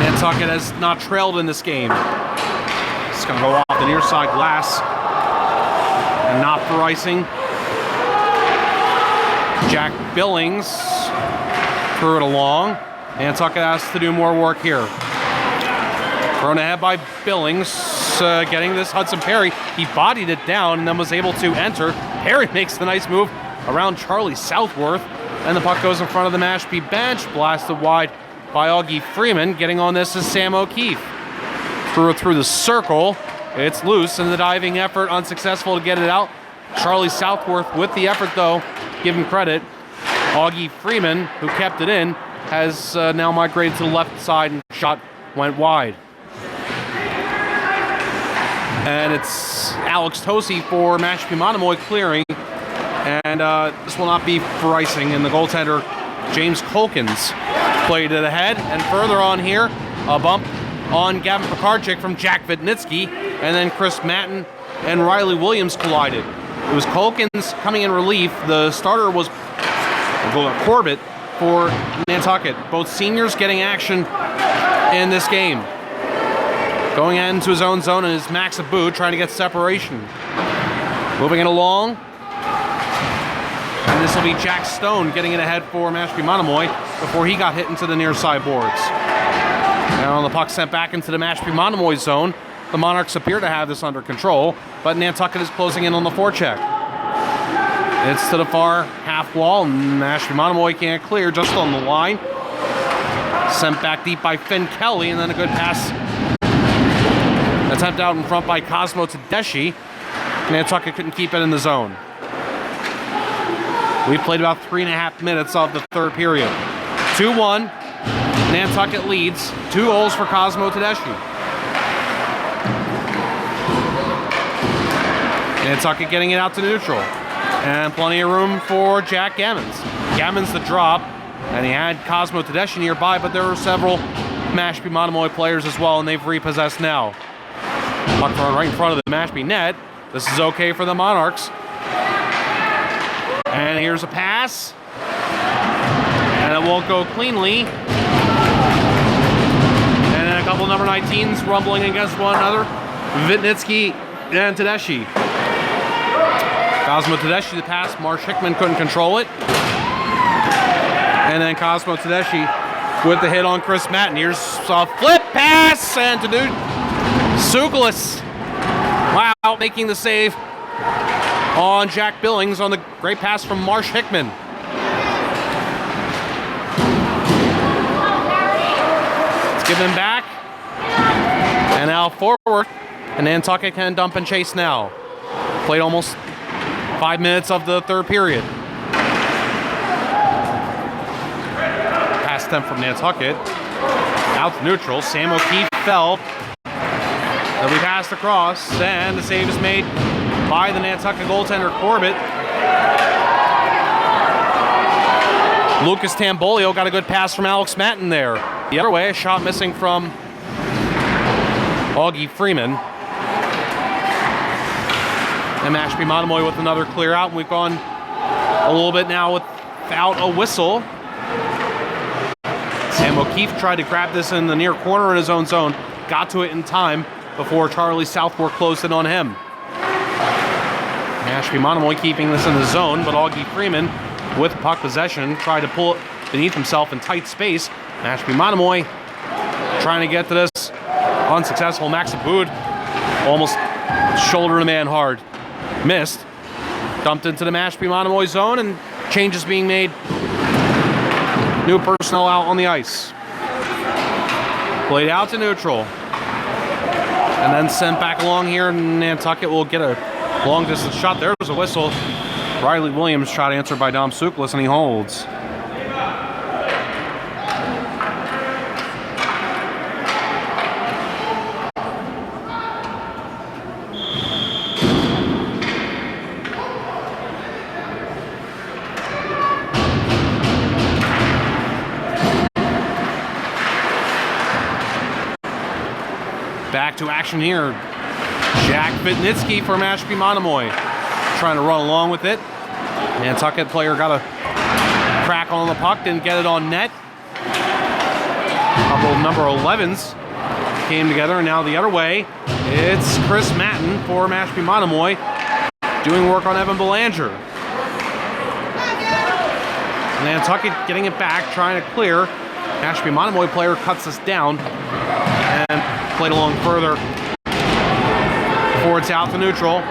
Nantucket has not trailed in this game. It's going to go off the near side glass. And not for icing. Jack Billings threw it along. Nantucket has to do more work here. Thrown ahead by Billings, getting this Hudson Perry. He bodied it down and then was able to enter. Perry makes the nice move around Charlie Southworth, and the puck goes in front of the Mashpee bench, blasted wide by Augie Freeman. Getting on this is Sam O'Keefe. Threw it through the circle. It's loose, and the diving effort unsuccessful to get it out. Charlie Southworth with the effort, though. Give him credit. Augie Freeman, who kept it in, has now migrated to the left side, and shot went wide. And it's Alex Tosi for Mashpee Monomoy clearing. And this will not be for icing. And the goaltender, James Colkins, played it ahead. And further on here, a bump on Gavin Pekarczyk from Jack Vitnitsky. And then Chris Matten and Riley Williams collided. It was Colkins coming in relief. The starter was Corbett for Nantucket. Both seniors getting action in this game. Going into his own zone and is Max Abu trying to get separation. Moving it along. And this will be Jack Stone getting it ahead for Mashpee Monomoy before he got hit into the near side boards. Now the puck sent back into the Mashpee Monomoy zone. The Monarchs appear to have this under control, but Nantucket is closing in on the forecheck. It's to the far half wall, and Mashpee Monomoy can't clear, just on the line. Sent back deep by Finn Kelly, and then a good pass. Attempt out in front by Cosmo Tedeschi. Nantucket couldn't keep it in the zone. We played about 3.5 minutes of the third period. 2-1. Nantucket leads. 2 goals for Cosmo Tedeschi. Nantucket getting it out to neutral. And plenty of room for Jack Gammons. Gammons the drop. And he had Cosmo Tedeschi nearby, but there were several Mashpee Monomoy players as well, and they've repossessed now. Puck thrown right in front of the Mashpee net. This is okay for the Monarchs. And here's a pass. And it won't go cleanly. And then a couple number 19s rumbling against one another. Vitnitsky and Tedeschi. Cosmo Tedeschi the pass. Marsh Hickman couldn't control it. And then Cosmo Tedeschi with the hit on Chris Matten. Here's a flip pass and to do Tsoukalos. Wow, making the save on Jack Billings on the great pass from Marsh Hickman. Let's give him back. And now forward. And Nantucket can dump and chase now. Played almost 5 minutes of the third period. Pass attempt from Nantucket. Out to neutral. Sam O'Keefe fell. They'll be passed across. And the save is made by the Nantucket goaltender Corbett. Lucas Tambolio got a good pass from Alex Matten there. The other way, a shot missing from Augie Freeman. And Mashpee Monomoy with another clear out. We've gone a little bit now without a whistle. Sam O'Keefe tried to grab this in the near corner in his own zone. Got to it in time before Charlie Southworth closed in on him. Mashpee Monomoy keeping this in the zone, but Augie Freeman with puck possession tried to pull it beneath himself in tight space. Mashpee Monomoy trying to get to this. Unsuccessful. Max Aboud almost shouldered a man hard. Missed. Dumped into the Mashpee Monomoy zone and changes being made. New personnel out on the ice. Played out to neutral. And then sent back along here. Nantucket will get a long distance shot. There was a whistle. Riley Williams shot answered by Dom Tsoukalos and he holds. Back to action here. Jack Vitnitsky for Mashpee Monomoy. Trying to run along with it. Nantucket player got a crack on the puck, didn't get it on net. A couple of number 11s came together, and now the other way, it's Chris Matten for Mashpee Monomoy doing work on Evan Belanger. Nantucket getting it back, trying to clear. Mashpee Monomoy player cuts us down and played along further before it's out to neutral.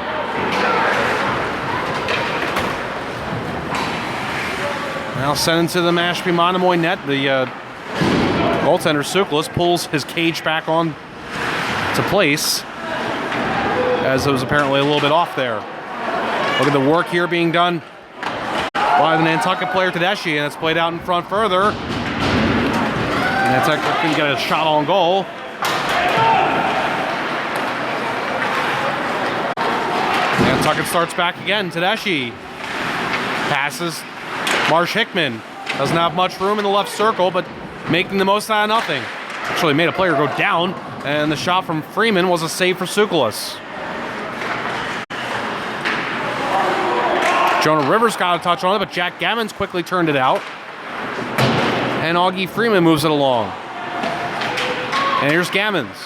Now sent into the Mashpee Monomoy net. The goaltender Tsoukalos pulls his cage back on to place as it was apparently a little bit off there. Look at the work here being done by the Nantucket player Tedeschi, and it's played out in front further. Nantucket couldn't get a shot on goal. Nantucket starts back again. Tedeschi passes. Marsh Hickman doesn't have much room in the left circle, but making the most out of nothing. Actually made a player go down, and the shot from Freeman was a save for Tsoukalos. Jonah Rivers got a touch on it, but Jack Gammons quickly turned it out. And Augie Freeman moves it along. And here's Gammons.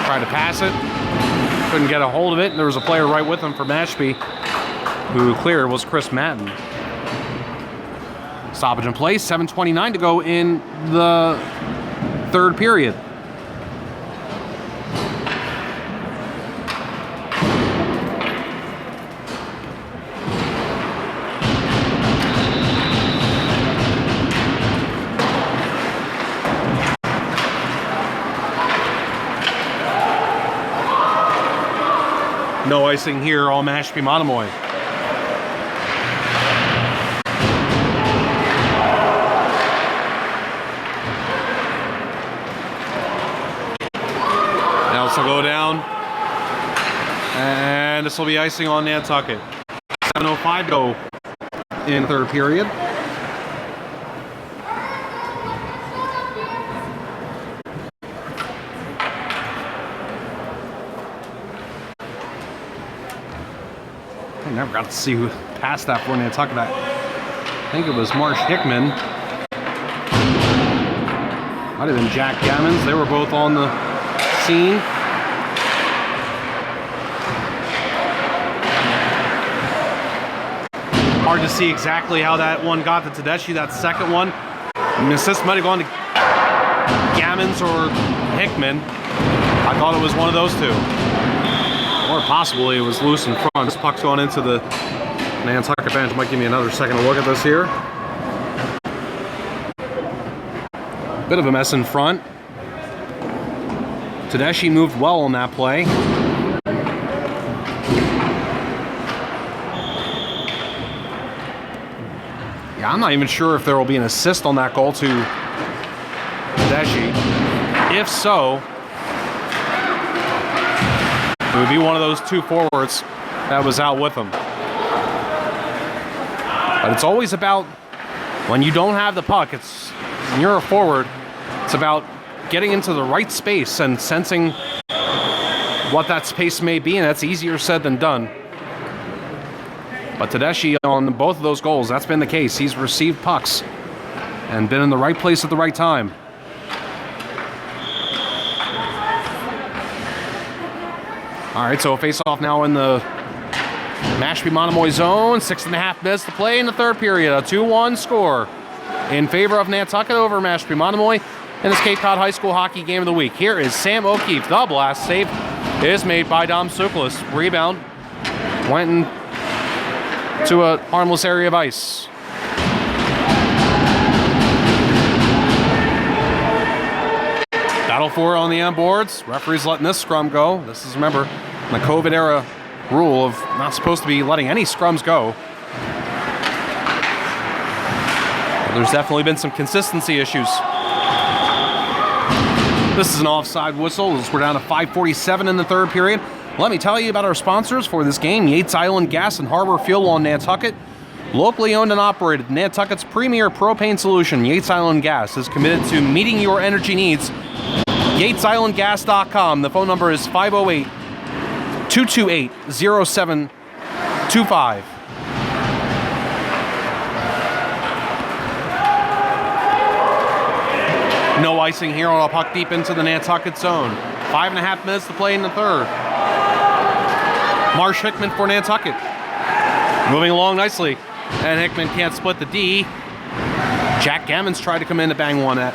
Tried to pass it. Couldn't get a hold of it. And there was a player right with him for Mashpee who cleared was Chris Matten. Stoppage in place. 7:29 to go in the third period. No icing here, all Mashpee Monomoy. Now this will go down. And this will be icing on Nantucket. 7:05 go in third period. I never got to see who passed that for Nantucket. I think it was Marsh Hickman. Might have been Jack Gammons. They were both on the scene. Hard to see exactly how that one got to Tedeschi, that second one. An assist might have gone to Gammons or Hickman. I thought it was one of those two. Or possibly it was loose in front. This puck's going into the Nantucket bench. Might give me another second to look at this here. Bit of a mess in front. Tedeschi moved well on that play. Yeah, I'm not even sure if there will be an assist on that goal to Tedeschi. If so, it would be one of those two forwards that was out with him. But it's always about, when you don't have the puck, when you're a forward, it's about getting into the right space and sensing what that space may be, and that's easier said than done. But Tedeschi, on both of those goals, that's been the case. He's received pucks and been in the right place at the right time. All right, so a face-off now in the Mashpee Monomoy zone. 6.5 minutes to play in the third period. A 2-1 score in favor of Nantucket over Mashpee Monomoy in this Cape Cod High School Hockey Game of the Week. Here is Sam O'Keefe. The blast save is made by Dom Suklis. Rebound went to a harmless area of ice. Battle for it on the end boards. Referee's letting this scrum go. This is, remember, the COVID era rule of not supposed to be letting any scrums go. There's definitely been some consistency issues. This is an offside whistle as we're down to 5:47 in the third period. Let me tell you about our sponsors for this game, Yates Island Gas and Harbor Fuel on Nantucket. Locally owned and operated, Nantucket's premier propane solution, Yates Island Gas, is committed to meeting your energy needs. YatesIslandGas.com. The phone number is 508-228-0725. No icing here on a puck deep into the Nantucket zone. 5.5 minutes to play in the third. Marsh Hickman for Nantucket. Moving along nicely. And Hickman can't split the D. Jack Gammons tried to come in to bang one at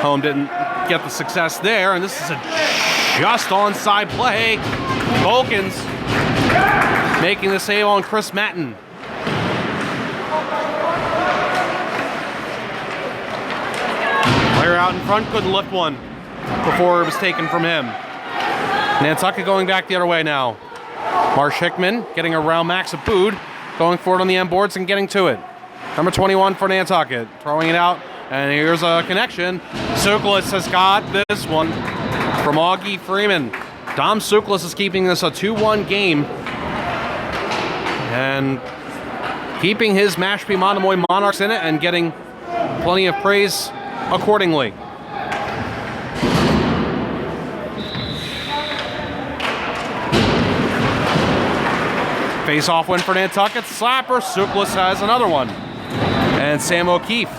home. Didn't get the success there. And this is a just onside play. Volkins making the save on Chris Matten. Player out in front couldn't lift one before it was taken from him. Nantucket going back the other way now. Marsh Hickman getting around Max Abood, going forward on the end boards and getting to it. Number 21 for Nantucket, throwing it out, and here's a connection. Suklis has got this one from Augie Freeman. Dom Suklis is keeping this a 2-1 game and keeping his Mashpee Monomoy Monarchs in it and getting plenty of praise accordingly. Face-off win for Nantucket. Slapper. Suklis has another one. And Sam O'Keefe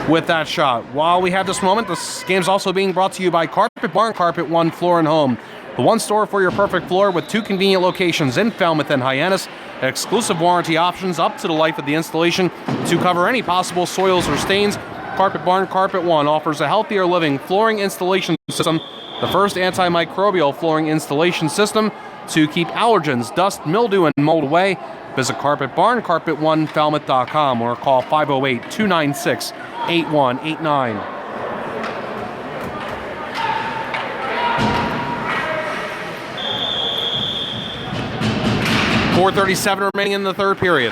with that shot. While we have this moment, this game's also being brought to you by Carpet Barn, Carpet One Floor and Home. The one store for your perfect floor with 2 convenient locations in Falmouth and Hyannis. Exclusive warranty options up to the life of the installation to cover any possible soils or stains. Carpet Barn, Carpet One offers a healthier living flooring installation system. The first antimicrobial flooring installation system to keep allergens, dust, mildew, and mold away. Visit Carpet Barn, carpet1falmouth.com or call 508-296-8189. .437 remaining in the third period.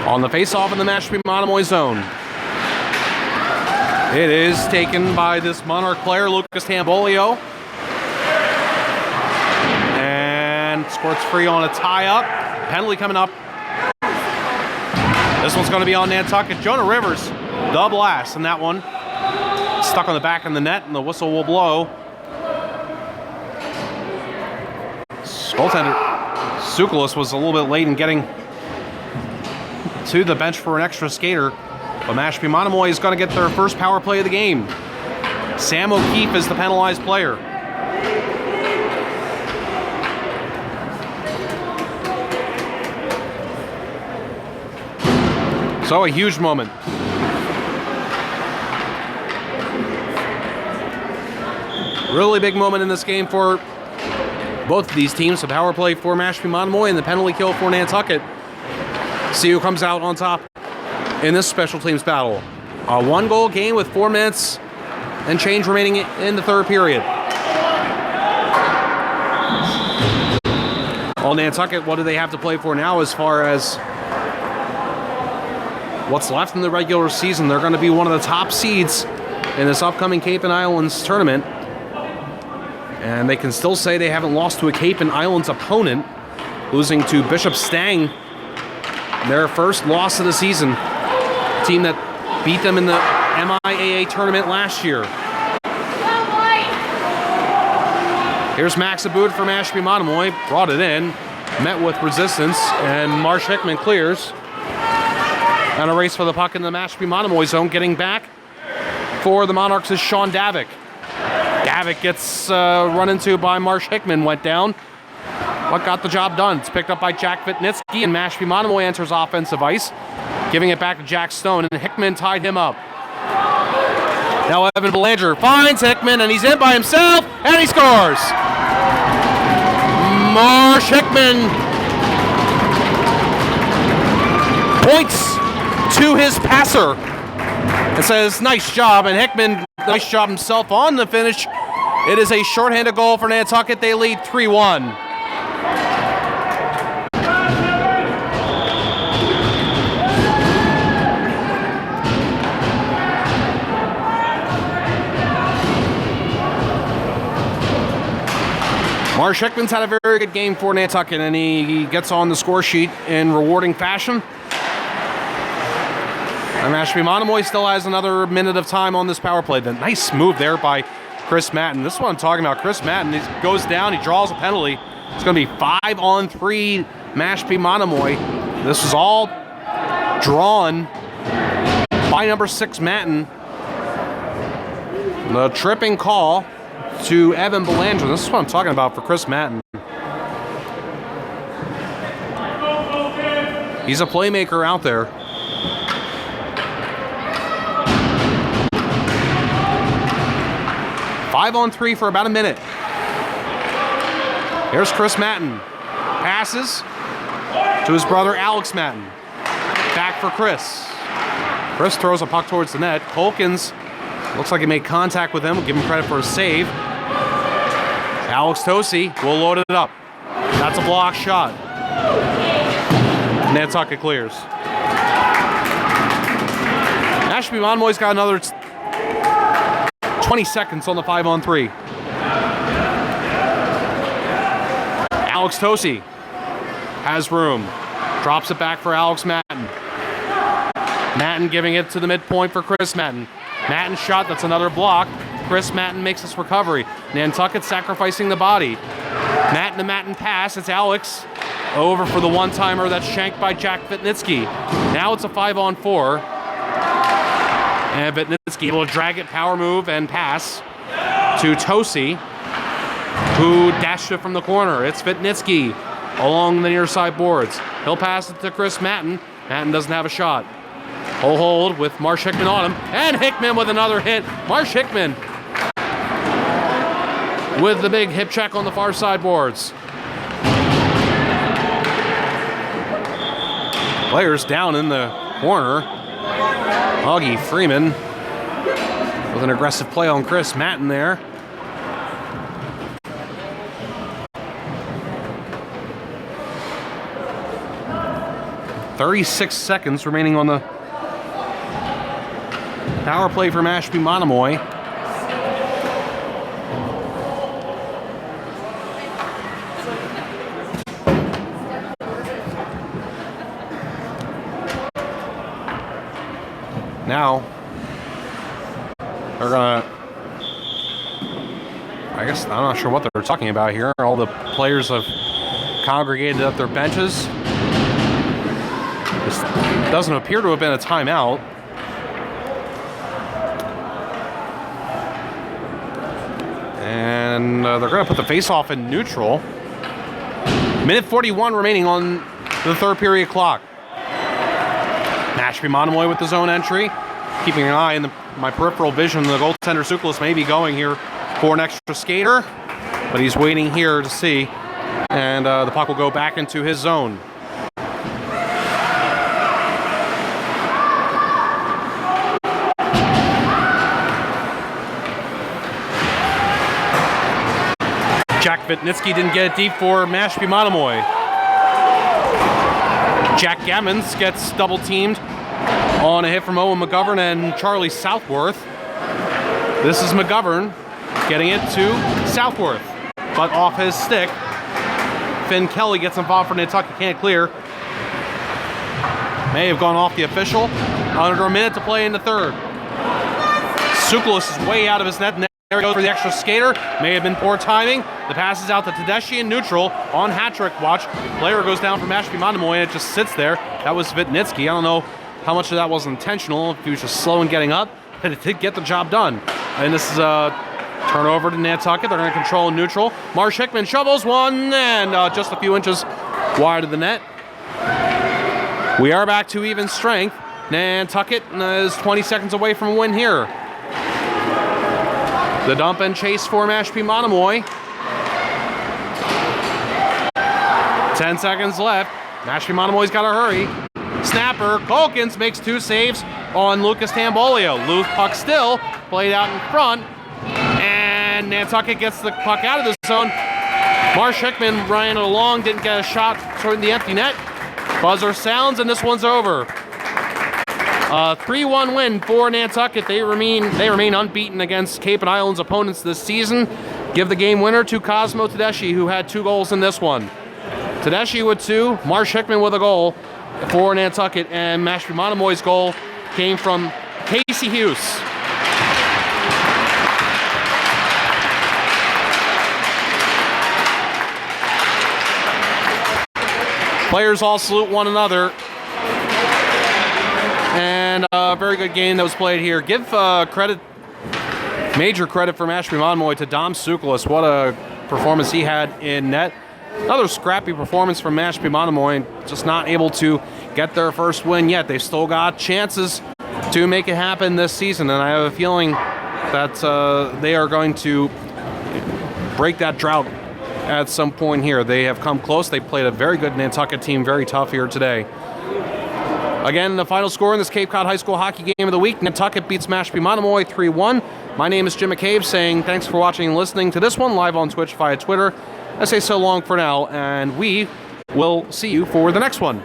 On the face-off in the Mashpee Monomoy zone. It is taken by this Monarch player, Lucas Tambolio. And squirts free on a tie-up. Penalty coming up. This one's going to be on Nantucket. Jonah Rivers, the blast, and that one stuck on the back of the net, and the whistle will blow. Goaltender Suklis was a little bit late in getting to the bench for an extra skater, but Mashpee Monomoy is going to get their first power play of the game. Sam O'Keefe is the penalized player. So a huge moment. Really big moment in this game for both of these teams. The power play for Mashpee Monomoy and the penalty kill for Nantucket. See who comes out on top in this special teams battle. A 1-goal game with 4 minutes and change remaining in the third period. Well, Nantucket, what do they have to play for now as far as what's left in the regular season? They're going to be one of the top seeds in this upcoming Cape and Islands tournament. And they can still say they haven't lost to a Cape and Islands opponent, losing to Bishop Stang, their first loss of the season. A team that beat them in the MIAA tournament last year. Here's Max Aboud for Mashpee Monomoy. Brought it in, met with resistance, and Marsh Hickman clears. And a race for the puck in the Mashpee Monomoy zone. Getting back for the Monarchs is Sean Davick. Davick gets run into by Marsh Hickman, went down, but got the job done. It's picked up by Jack Vitnitsky, and Mashpee Monomoy enters offensive ice, giving it back to Jack Stone, and Hickman tied him up. Now Evan Belanger finds Hickman, and he's in by himself, and he scores! Marsh Hickman points to his passer and says, nice job, and Hickman, nice job himself on the finish. It is a shorthanded goal for Nantucket. They lead 3-1. Marsh Hickman's had a very good game for Nantucket, and he gets on the score sheet in rewarding fashion. And Mashpee Monomoy still has another minute of time on this power play. The nice move there by Chris Matton. This is what I'm talking about. Chris Matton, he goes down, he draws a penalty. It's going to be 5-on-3 Mashpee Monomoy. This was all drawn by number 6 Matton. The tripping call to Evan Belanger. This is what I'm talking about for Chris Matton. He's a playmaker out there. Five on three for about a minute. Here's Chris Matton. Passes to his brother Alex Matton. Back for Chris. Chris throws a puck towards the net. Colkins looks like he made contact with him. We'll give him credit for a save. Alex Tosi will load it up. That's a block shot. Nantucket clears. Mashpee Monomoy's got another 20 seconds on the 5-on-3. Alex Tosi has room. Drops it back for Alex Matton. Matton giving it to the midpoint for Chris Matton. Matton shot, that's another block. Chris Matton makes this recovery. Nantucket sacrificing the body. Matton to Matton pass, it's Alex. Over for the one-timer that's shanked by Jack Vitnitsky. Now it's a 5-on-4. And Vitnitsky able to drag it, power move, and pass to Tosi, who dashed it from the corner. It's Vitnitsky along the near side boards. He'll pass it to Chris Matton. Matton doesn't have a shot. Hold with Marsh Hickman on him, and Hickman with another hit. Marsh Hickman with the big hip check on the far side boards. Players down in the corner. Augie Freeman with an aggressive play on Chris Matton there. "36 seconds remaining on the power play for Mashpee Monomoy. Now, they're gonna, I guess, I'm not sure what they're talking about here. All the players have congregated at their benches. This doesn't appear to have been a timeout. And they're gonna put the face-off in neutral. Minute 41 remaining on the third period clock. Mashpee Monomoy with the zone entry. Keeping an eye in my peripheral vision, the goaltender Tsoukalos may be going here for an extra skater, but he's waiting here to see, and the puck will go back into his zone. Jack Vitnitsky didn't get it deep for Mashpee Monomoy. Jack Gammons gets double teamed on a hit from Owen McGovern and Charlie Southworth. This is McGovern getting it to Southworth, but off his stick. Finn Kelly gets involved for Nantucket, can't clear. May have gone off the official. Under a minute to play in the third. Tsoukalos is way out of his net. There he goes for the extra skater. May have been poor timing. The pass is out to Tedeschi in neutral on hat-trick watch. Player goes down for Mashpee Monomoy and it just sits there. That was Vitnitsky. I don't know how much of that was intentional, if he was just slow in getting up, but it did get the job done. And this is a turnover to Nantucket. They're going to control in neutral. Marsh Hickman shovels one and just a few inches wide of the net. We are back to even strength. Nantucket is 20 seconds away from a win here. The dump and chase for Mashpee Monomoy. 10 seconds left. Mashpee Monomoy's got to hurry. Snapper, Colkins makes 2 saves on Lucas Tambolio. Loose puck still, played out in front. And Nantucket gets the puck out of the zone. Marsh Hickman ran it along, didn't get a shot toward the empty net. Buzzer sounds and this one's over. 3-1 win for Nantucket. They remain unbeaten against Cape and Islands opponents this season. Give the game winner to Cosmo Tedeschi, who had 2 goals in this one. Tedeschi with 2, Marsh Hickman with a goal for Nantucket, and Mashpee Monomoy's goal came from Casey Hughes. Players all salute one another. And a very good game that was played here. Give major credit for Mashpee Monomoy to Dom Tsoukalos. What a performance he had in net. Another scrappy performance from Mashpee Monomoy, just not able to get their first win yet. They've still got chances to make it happen this season, and I have a feeling that they are going to break that drought at some point here. They have come close. They played a very good Nantucket team, very tough here today. Again, the final score in this Cape Cod High School Hockey Game of the Week, Nantucket beats Mashpee Monomoy 3-1. My name is Jim McCabe saying thanks for watching and listening to this one live on Twitch via Twitter. I say so long for now, and we will see you for the next one.